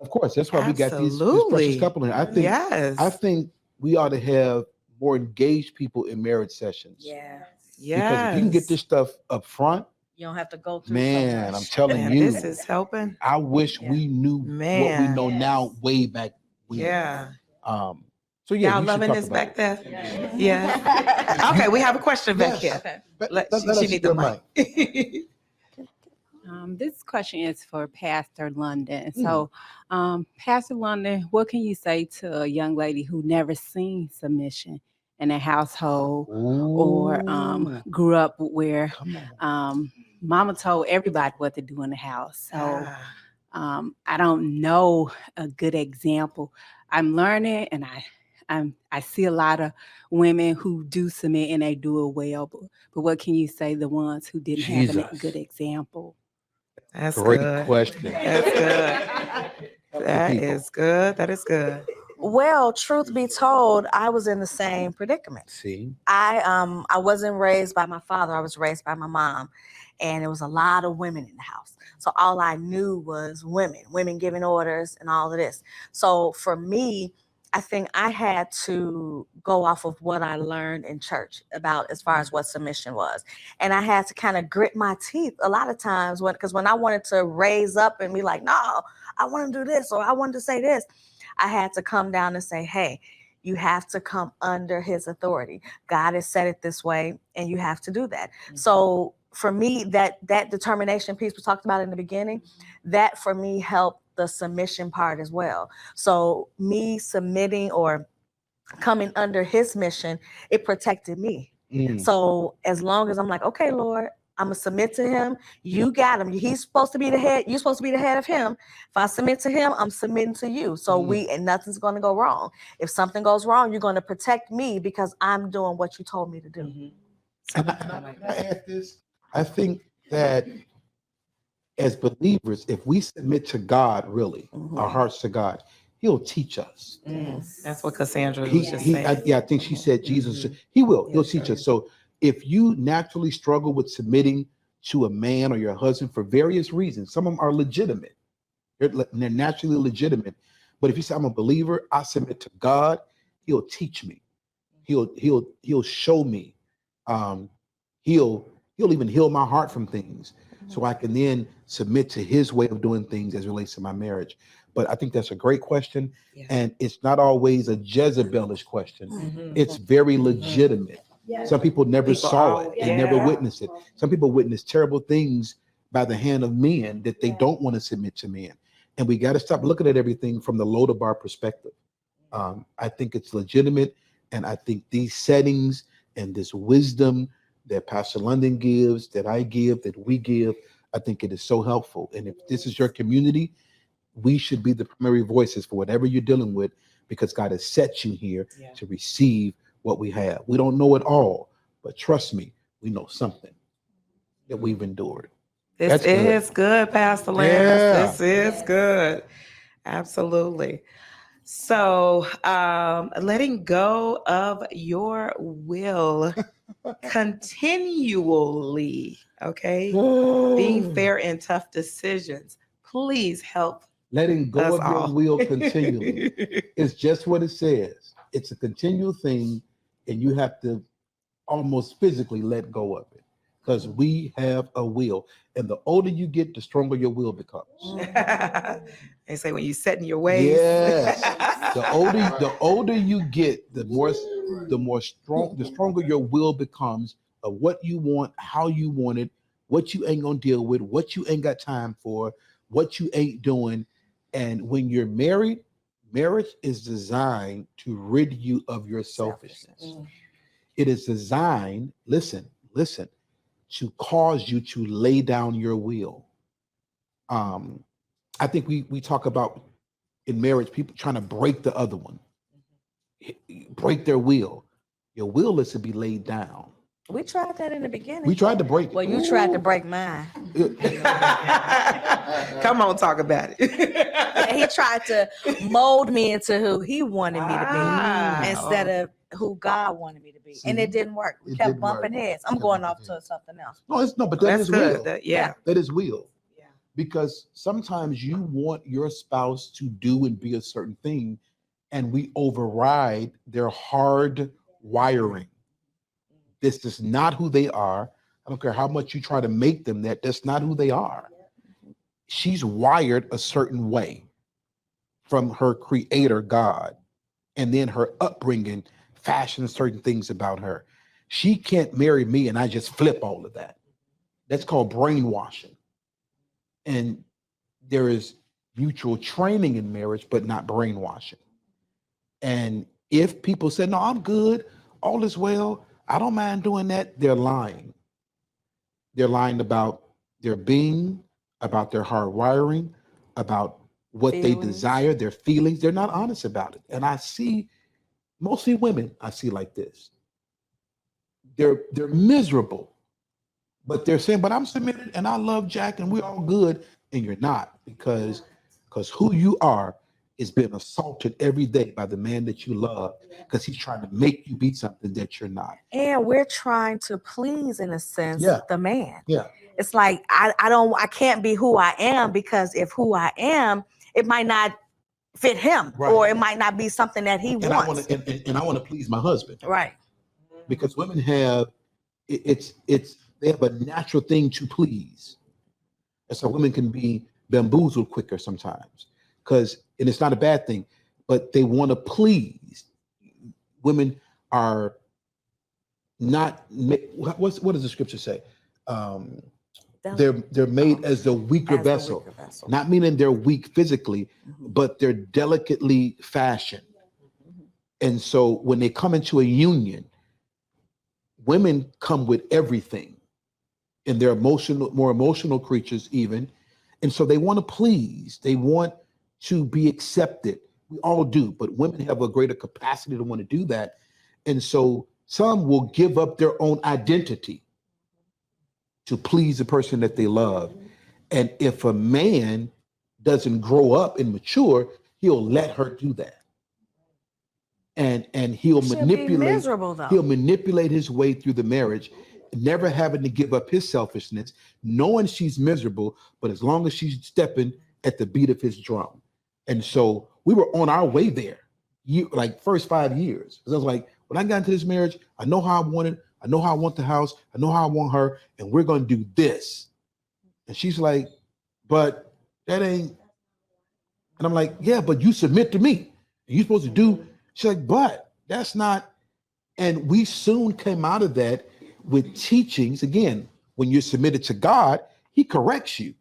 Of course, that's why we got this Absolutely. precious couple. And Yes. I think we ought to have more engaged people in marriage sessions. Yeah. Because if you can get this stuff up front, You don't have to go through man, so I'm much. telling Man, you, this is helping. I wish Yeah. we knew what we Man. know now way back when. Yeah. Um, So yeah, Y'all you should loving talk this about back it. there? Yeah. Okay, we have a question back Yes. here. Okay. Let She us need the hear mic. This question is for Pastor London. Mm. So, Pastor London, what can you say to a young lady who never seen submission in a household or Ooh, grew up where come on. mama told everybody what to do in the house? So, Ah, I don't know a good example. I'm learning, and I see a lot of women who do submit and they do it well. But what can you say the ones who didn't have a Jesus. good example? that's Great good. question. That's good. That people. is good. That is good. Well, truth be told, I was in the same predicament. See, I wasn't raised by my father. I was raised by my mom, and it was a lot of women in the house. So all I knew was women giving orders and all of this. So for me, I think I had to go off of what I learned in church about as far as what submission was. And I had to kind of grit my teeth a lot of times because when I wanted to raise up and be like, no, I want to do this or I wanted to say this, I had to come down and say, hey, you have to come under his authority. God has said it this way, and you have to do that. So for me, that determination piece we talked about in the beginning, that for me helped the submission part as well. So me submitting or coming under his mission, it protected me. Mm. So as long as I'm like, okay, Lord, I'm gonna submit to him. You got him. He's supposed to be the head. You're supposed to be the head of him. If I submit to him, I'm submitting to you. So and nothing's gonna go wrong. If something goes wrong, you're gonna protect me because I'm doing what you told me to do. And can I add this? I think that as believers, if we submit to God, really, our hearts to God, He'll teach us. That's what Cassandra was just saying. I think she said Jesus. He will. He'll teach us. So if you naturally struggle with submitting to a man or your husband for various reasons, some of them are legitimate. They're naturally legitimate. But if you say I'm a believer, I submit to God, He'll teach me. He'll show me. He'll even heal my heart from things, so I can then submit to His way of doing things as it relates to my marriage. But I think that's a great question, Yeah. and it's not always a Jezebelish question. Mhm. It's very legitimate. Some people never People saw it, they never yeah. witnessed it. Some people witness terrible things by the hand of men that they don't want to submit to men. And we got to stop looking at everything from the Lodabar perspective. I think it's legitimate, and I think these settings and this wisdom that Pastor London gives, that I give, that we give, I think it is so helpful. And if this is your community, we should be the primary voices for whatever you're dealing with, because God has set you here Yeah. to receive what we have. We don't know it all, but trust me, we know something that we've endured. This That's good. is good, Pastor Lance. Yeah. This is good. Absolutely. So, letting go of your will continually, okay? Being fair in tough decisions. Please help Letting go us of your all. will continually. It's just what it says. It's a continual thing, and you have to almost physically let go of it, because we have a will. And the older you get, the stronger your will becomes. They say when you set in your ways. Yes. The older you get, the stronger your will becomes of what you want, how you want it, what you ain't gonna deal with, what you ain't got time for, what you ain't doing. And when you're married, marriage is designed to rid you of your selfishness. It is designed, listen, to cause you to lay down your will. I think we talk about in marriage, people trying to break the other one, break their will. Your will is to be laid down. We tried that in the beginning. We tried to break it. Well, you tried to break mine. Come on, talk about it. And he tried to mold me into who he wanted me to Ah. be instead of who God wanted me to be. And it didn't work. We It kept didn't work. bumping heads. I'm Kept going bumping off to heads. something else. But that That's is good. will. Yeah. That is will. Yeah. Because sometimes you want your spouse to do and be a certain thing, and we override their hard wiring. This is not who they are. I don't care how much you try to make them that. That's not who they are. She's wired a certain way from her creator, God. and then her upbringing fashions certain things about her. She can't marry me and I just flip all of that. That's called brainwashing. And there is mutual training in marriage, but not brainwashing. And if people say, no, I'm good, all is well, I don't mind doing that, they're lying. They're lying about their being, about their hardwiring, about what they Feelings. desire, their feelings. They're not honest about it. And I see mostly women I see like this. They're miserable, but they're saying, but I'm submitted and I love Jack and we're all good. And you're not, because who you are is being assaulted every day by the man that you love, because he's trying to make you be something that you're not. And we're trying to please, in a sense, Yeah. the man. Yeah. It's like I can't be who I am, because if who I am, it might not fit him, Right. or it might not be something that he And I wants. want to, and I want to please my husband, Right. because women have they have a natural thing to please, and so women can be bamboozled quicker sometimes, and it's not a bad thing, but they want to please. Women are not. What does the scripture say? They're made as the weaker vessel. Not meaning they're weak physically, but they're delicately fashioned. And so when they come into a union, women come with everything, and they're more emotional creatures even. And so they want to please, they want to be accepted. We all do, but women have a greater capacity to want to do that. And so some will give up their own identity to please the person that they love. And if a man doesn't grow up and mature, he'll let her do that. And he'll manipulate. Miserable, though. He'll manipulate his way through the marriage, never having to give up his selfishness, knowing she's miserable, but as long as she's stepping at the beat of his drum. And so we were on our way there, like first 5 years. Because I was like, when I got into this marriage, I know how I want it. I know how I want the house. I know how I want her, and we're going to do this. And she's like, but that ain't. And I'm like, yeah, but you submit to me. And you're supposed to do. She's like, but that's not. And we soon came out of that with teachings. Again, when you're submitted to God, he corrects you.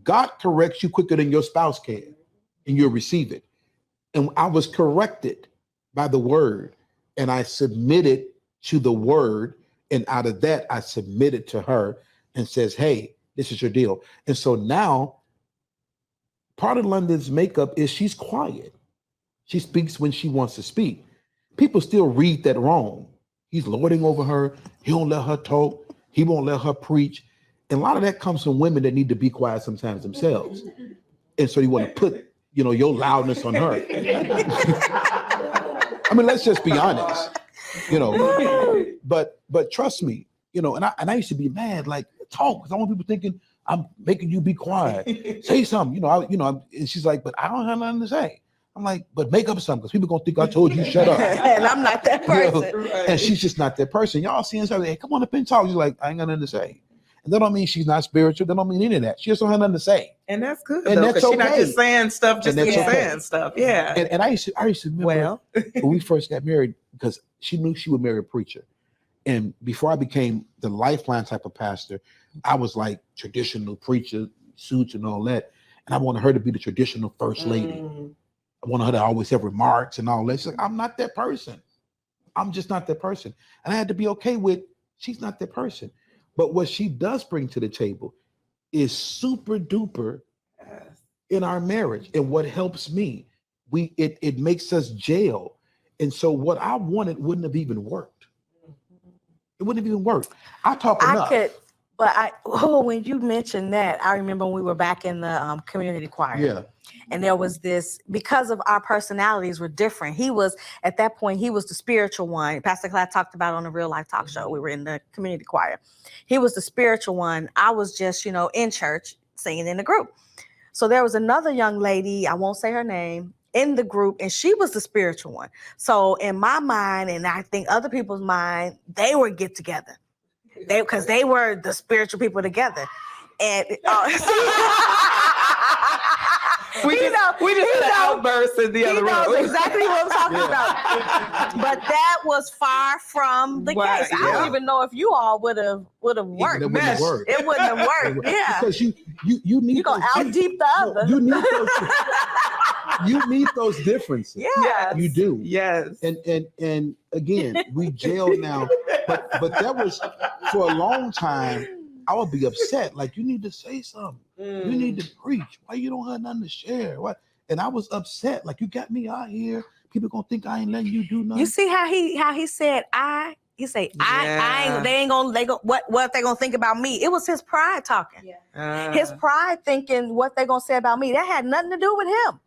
God corrects you quicker than your spouse can, and you'll receive it. And I was corrected by the word, and I submitted to the word. And out of that, I submitted to her and says, hey, this is your deal. And so now part of London's makeup is she's quiet. She speaks when she wants to speak. People still read that wrong. He's lording over her. He won't let her talk. He won't let her preach. And a lot of that comes from women that need to be quiet sometimes themselves. And so you want to put, your loudness on her. I mean, let's just be honest, but trust me, and I used to be mad, like, talk, because I want people thinking I'm making you be quiet. Say something, and she's like, but I don't have nothing to say. I'm like, but make up something, because people gonna think I told you shut up. And I'm not that person. And she's just not that person. Y'all seeing her, hey, come on up and talk. She's like, I ain't got nothing to say. And that don't mean she's not spiritual. That don't mean any of that. She just don't have nothing to say. And that's good. And that's she's not okay. just saying stuff just And to be that's okay. saying stuff. Yeah. And I used to remember when we first got married, because she knew she would marry a preacher. And before I became the Lifeline type of pastor, I was like traditional preacher, suits and all that. And I wanted her to be the traditional first lady. I wanted her to always have remarks and all that. She's like, I'm not that person. I'm just not that person. And I had to be okay with, she's not that person. But what she does bring to the table is super duper in our marriage. And what helps me, it makes us jail. And so what I wanted wouldn't have even worked. It wouldn't have even worked. I talk enough. When you mentioned that, I remember when we were back in the community choir. Yeah. And there was this, because of our personalities were different. At that point, he was the spiritual one. Pastor Clyde talked about on the Real Life Talk Show. We were in the community choir. He was the spiritual one. I was just, in church singing in the group. So there was another young lady, I won't say her name, in the group, and she was the spiritual one. So in my mind, and I think other people's mind, they would get together. Because they were the spiritual people together. And we just had an outburst in the other room. He knows exactly what I'm But that was far from the Right, case. I don't yeah. even know if you all would have worked. It wouldn't have worked. It wouldn't have worked. Yeah. Because you need You gonna those- out deep the no, other. you need those differences. Yeah. You do. Yes. And again, we jailed now, but that was for a long time. I would be upset. Like, you need to say something. You need to preach. Why you don't have nothing to share? What? And I was upset. Like, you got me out here. People gonna think I ain't letting you do nothing. You see how he said I. He say I Yeah. ain't. They ain't gonna. They go. What they gonna think about me? It was his pride talking. Yeah. His pride thinking what they gonna say about me. That had nothing to do with him.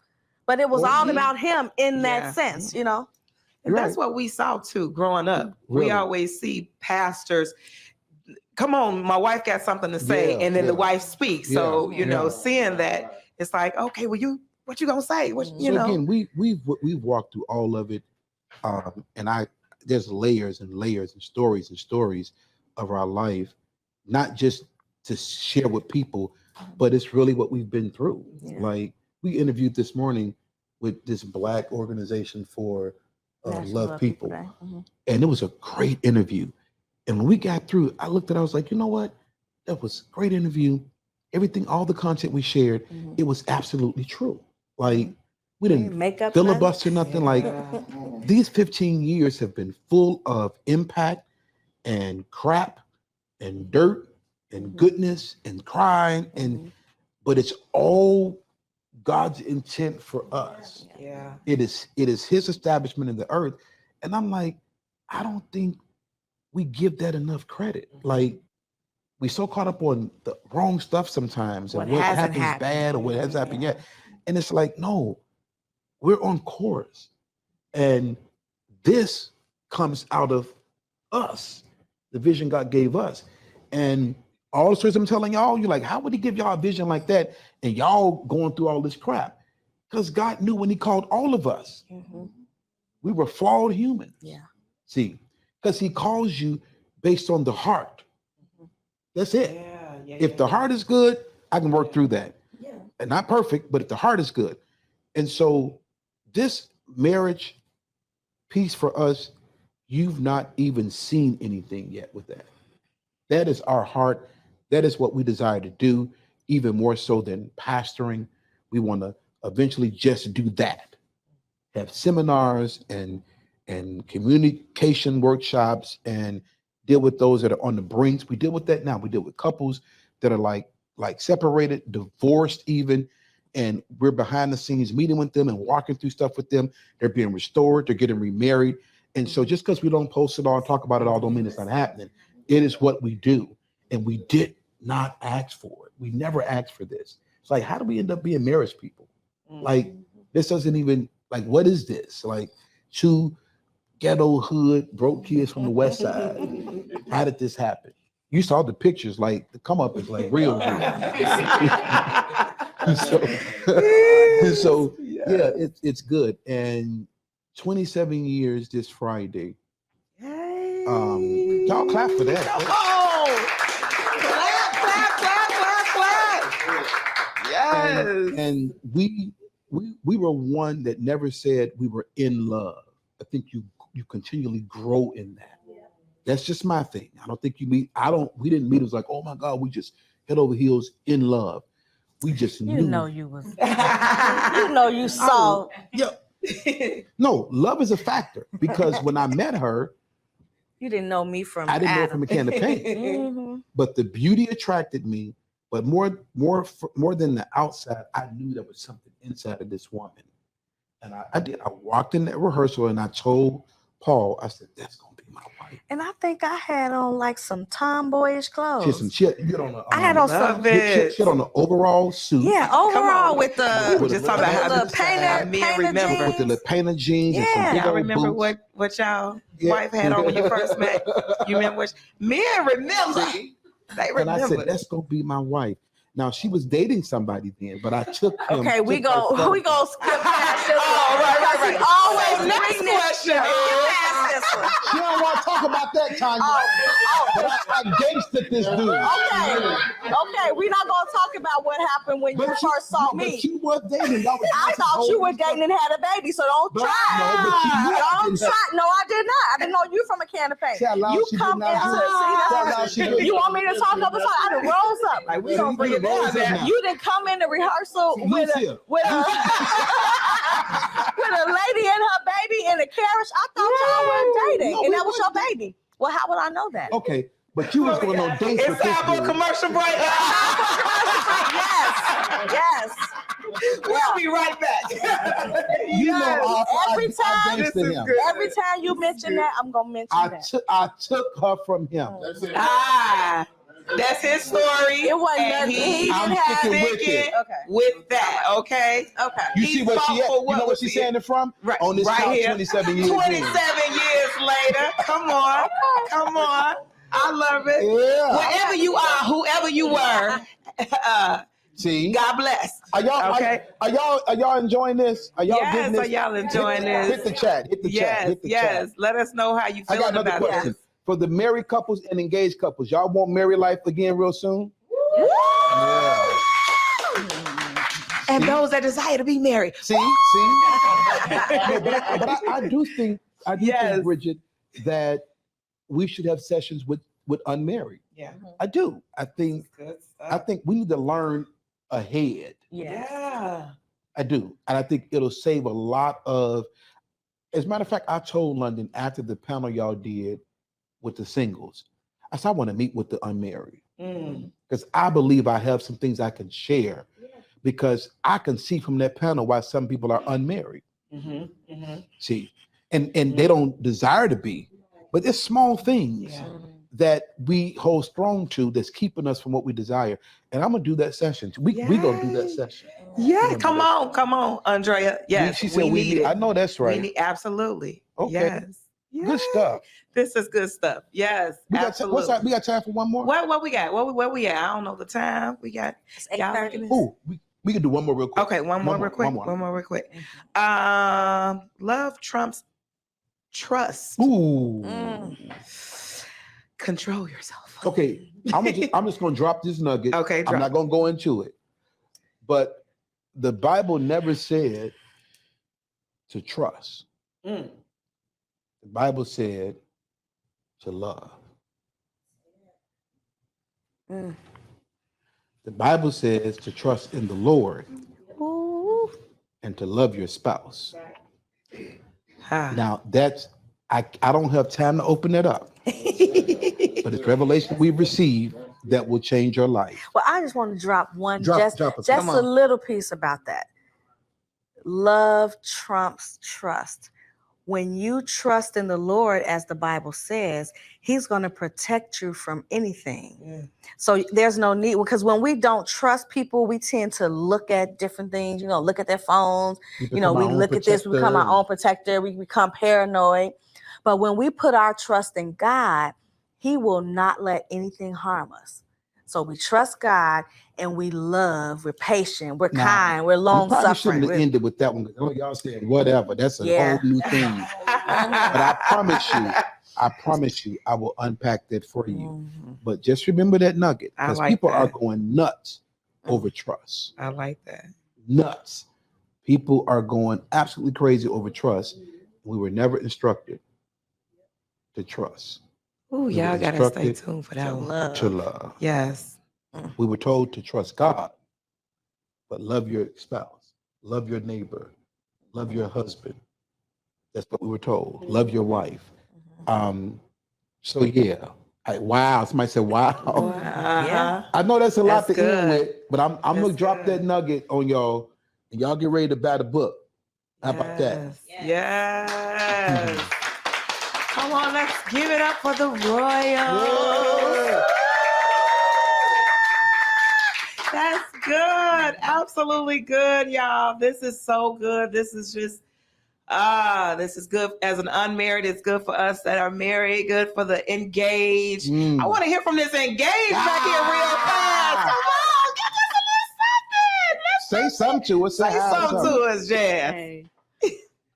But it was Well, all yeah. about him in Yeah. that sense. You know. And that's Right. what we saw too growing up. Really. We always see pastors. Come on, my wife got something to say, Yeah, and then the yeah. wife speaks. So Yeah, you know, yeah. seeing that, it's like, okay, well, what you gonna say? What you So know? again, we've walked through all of it, and there's layers and layers and stories of our life, not just to share with people, but it's really what we've been through. Yeah. Like, we interviewed this morning with this Black organization for National Love People, Day. Mhm. and it was a great interview. And when we got through, I looked at it, I was like, you know what? That was a great interview. Everything, all the content we shared, Mhm. it was absolutely true. Like, we didn't Make up filibuster nothing. Like, these 15 years have been full of impact and crap and dirt and goodness and crying, but it's all God's intent for us. Yeah. It is his establishment in the earth. And I'm like, I don't think we give that enough credit. Like, we so caught up on the wrong stuff sometimes, and What what hasn't happens happened. bad or what hasn't happened yet. And it's like, no, we're on course. And this comes out of us, the vision God gave us. And all the stories I'm telling y'all, you're like, how would he give y'all a vision like that? And y'all going through all this crap? Because God knew when he called all of us. Mhm. We were flawed humans. Yeah. See, because he calls you based on the heart. That's it. Yeah. If the heart is good, I can work through that. Yeah. And not perfect, but if the heart is good. And so this marriage piece for us, you've not even seen anything yet with that. That is our heart. That is what we desire to do, even more so than pastoring. We want to eventually just do that. Have seminars and communication workshops and deal with those that are on the brinks. We deal with that now. We deal with couples that are like separated, divorced even, and we're behind the scenes meeting with them and walking through stuff with them. They're being restored. They're getting remarried. And so just because we don't post it all, talk about it all, don't mean it's not happening. It is what we do. And we did not ask for it. We never asked for this. It's like, how do we end up being marriage people? Like, this doesn't even, like, what is this? Like, two ghetto hood broke kids from the west side. How did this happen? You saw the pictures, like the come up is like real. so yeah, it's good. And 27 years this Friday. Y'all clap for that. Come on. Clap. Yes. And we were one that never said we were in love. I think you continually grow in that. That's just my thing. I don't think we didn't meet. It was like, oh my God, we just head over heels in love. We just You knew. know you was. You know you saw. Yeah. No, love is a factor because when I met her, You didn't know me from I didn't know her Adam. from a can of paint. Mhm. But the beauty attracted me. But more than the outside, I knew there was something inside of this woman. And I did. I walked in that rehearsal and I told Paul, I said, that's gonna be my wife. And I think I had on like some tomboyish clothes. She had on a, I had on Love some. it. she had on an overall suit. Yeah, overall with the With just the- talking about how the the painted men remember. With the little painted jeans and some Yeah. big Y'all old remember boots. what y'all Yeah. wife had on when you first met? You remember what men remember? They And I remember. said, that's gonna be my wife. Now she was dating somebody then, but I took him. Okay, we took her go from- skip past this one. Oh, right. Always So next bring this question skip is- past this one. She don't want to talk about that Tanya. But I gangstered this dude. Okay, we're not gonna talk about what happened when you first saw But me. you was dating. Y'all was I thought you were dating and had a baby, so don't But- try. no, but you Don't didn't. try. No, I did not. I didn't know you from a can of paint. See how loud You she come did into now? see See how loud that's she did? you want me to talk over? I done rose up. Like, we gonna bring it Rose down up now. now. You didn't come in the rehearsal with a Lucia. with a with a lady and her baby in a carriage. I thought y'all were dating, No, and we that was your wasn't. baby. Well, how would I know that? Okay, but you was going on dates It's with this time for a dude. commercial break. Yes. We'll be right back. You know, Every I time- gangstered This is him. good. Every time you mention that, I'm gonna mention that. I took her from him. Ah, that's his story. It wasn't and nothing. He I'm didn't have sticking with sticking it. Okay. with that, okay? Okay. You He see where she fought at? for You what know where was she's he- saying it from? Right, On this right couch here. 27 years 27 years later. Come on. Come on. I love it. Yeah. Wherever you are, whoever you were, See? God bless. Are y'all Okay. are y'all enjoying this? Are y'all Yes, getting are this? y'all enjoying hit, this? Hit the chat. Hit the chat. Yes, Hit the yes. chat. Let us know how you I got feeling another about question. this. For the married couples and engaged couples, y'all want married life again real soon? Yeah. And those that desire to be married. See? No, but I do think Yes. Bridget, that we should have sessions with unmarried. Yeah. I do. I think Good I stuff. think we need to learn ahead. Yeah. I do. And I think it'll save a lot of, as a matter of fact, I told London after the panel y'all did with the singles, I said, I want to meet with the unmarried Mm. because I believe I have some things I can share because I can see from that panel why some people are unmarried. Mm-hmm. Mm-hmm. See, and they don't desire to be, but it's small things Yeah. that we hold strong to that's keeping us from what we desire. And I'm gonna do that session. We gonna do that Yay. session. Yeah. Come on, Andrea. Yes. She said we need it. I know that's We right. need absolutely. Okay. Yes. Good Yes. stuff. This is good stuff. Yes. We got absolutely. what's that? We got time for one more? What we got? Where we at? I don't know the time. We got It's y'all 8:30. looking at- Oh, we can do one more real quick. Okay, one more real quick. One more real quick. Love trumps trust. Ooh. Control yourself. Okay. I'm just gonna drop this nugget. Okay, I'm drop. not gonna go into it. But the Bible never said to trust. Mm. The Bible said to love. Mm. The Bible says to trust in the Lord Ooh. and to love your spouse. Ah. Now that's I don't have time to open that up, but it's revelation we've received that will change your life. Well, I just want to drop one, Drop just a a Come on. little piece about that. Love trumps trust. When you trust in the Lord, as the Bible says, He's going to protect you from anything. Yeah. So there's no need, because when we don't trust people, we tend to look at different things, look at their phones. We look at this, we become our own protector, we become paranoid. But when we put our trust in God, He will not let anything harm us. So we trust God and we love, we're patient, we're Now, kind, we're We long probably suffering. shouldn't have ended with that one. Oh, y'all said whatever. That's a Yeah. whole new thing. But I promise you, I will unpack that for you. Mhm. But just remember that nugget, I because like people are that. going nuts over trust. I like that. Nuts. People are going absolutely crazy over trust. We were never instructed to trust, Ooh, We were y'all gotta stay instructed tuned for that To one. love. to love. Yes. We were told to trust God, but love your spouse, love your neighbor, love your husband. That's what we were told. Love your wife. So yeah. Wow. Somebody said, wow. Uh-huh. I know that's a lot That's to end good. with, but I'm gonna That's drop good. that nugget on y'all, and y'all get ready to buy the book. How about that? Yes. Come on, let's give it up for the Royals. Yeah. That's good. Absolutely good, y'all. This is so good. This is just, this is good. As an unmarried, it's good for us that are married, good for the engaged. Mm. I want to hear from this engaged back here real fast. Come on, give us a little something. Say something to us. Say hi, something to us, Jazz. Hey,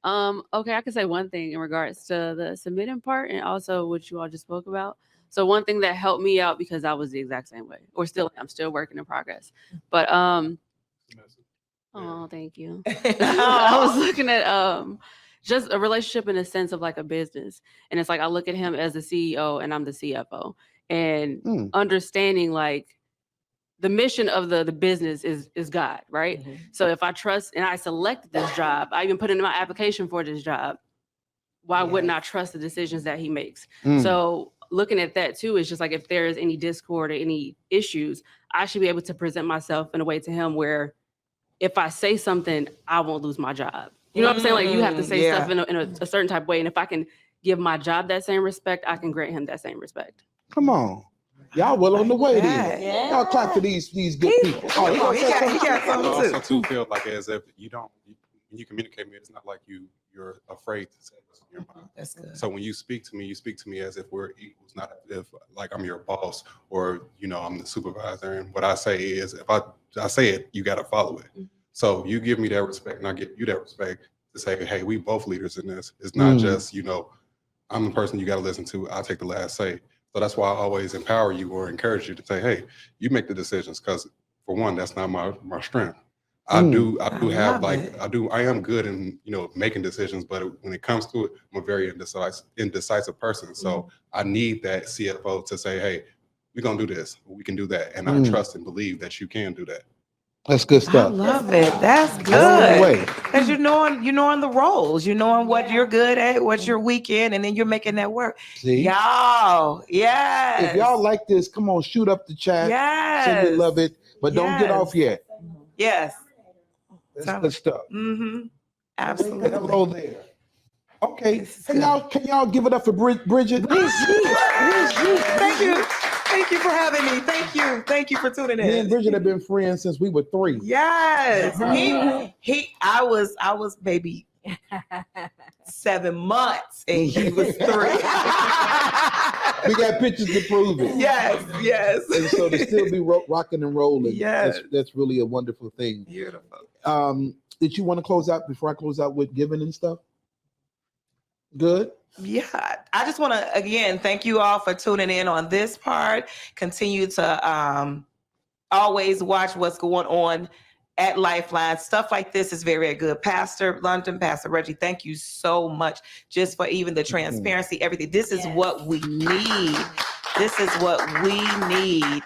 Okay, I can say one thing in regards to the submitting part and also what you all just spoke about. So one thing that helped me out, because I was the exact same way, or still I'm still working in progress. But oh, thank you. I was looking at just a relationship in a sense of like a business. And it's like I look at him as the CEO and I'm the CFO. And understanding like the mission of the business is God, right? So if I trust and I select this job, I even put in my application for this job, why wouldn't I trust the decisions that he makes? So looking at that too is just like if there is any discord or any issues, I should be able to present myself in a way to him where if I say something, I won't lose my job. You know what I'm saying? Like you have to say stuff in a certain type of way. And if I can give my job that same respect, I can grant him that same respect. Come on. Y'all well on the way then. Yeah. Y'all clap for these good people. Oh, he got I something also too. too feel like as if when you communicate with me, it's not like you're afraid to say what's in your mind. That's good. So when you speak to me as if we're equals, not as if like I'm your boss or I'm the supervisor. And what I say is if I say it, you gotta follow it. So you give me that respect and I give you that respect to say, hey, we both leaders in this. It's not just, I'm the person you gotta listen to, I'll take the last say. So that's why I always empower you or encourage you to say, hey, you make the decisions, because for one, that's not my strength. I am good in making decisions, but when it comes to it, I'm a very indecisive person. So I need that CFO to say, hey, we're gonna do this, we can do that, and I trust and believe that you can do that. That's good I stuff. love it. That's Well on the good. way. Because you're knowing the roles, you're knowing what you're good at, what you're weak in, and then you're making that work. See? Y'all, yes. If y'all like this, come on, shoot up the chat. Say you yes. love it, but don't get Yes. off yet. Yes. That's good stuff. Mm-hmm. Hello Absolutely. there. Okay, This is can y'all give it up for Bridget? Thank you. Thank you for having me. Thank you. Thank you for tuning Me and in. Bridget have been friends since we were 3. Yes. I was maybe 7 months and he was 3. We got pictures to prove it. Yes. And so to still be rocking and rolling, Yes. that's really a wonderful thing. Beautiful. Did you want to close out before I close out with giving and stuff? Good. Yeah, I just want to again thank you all for tuning in on this part. Continue to always watch what's going on at Lifeline. Stuff like this is very good. Pastor London, Pastor Reggie, thank you so much just for even the transparency, everything. This is what we need. This is what we need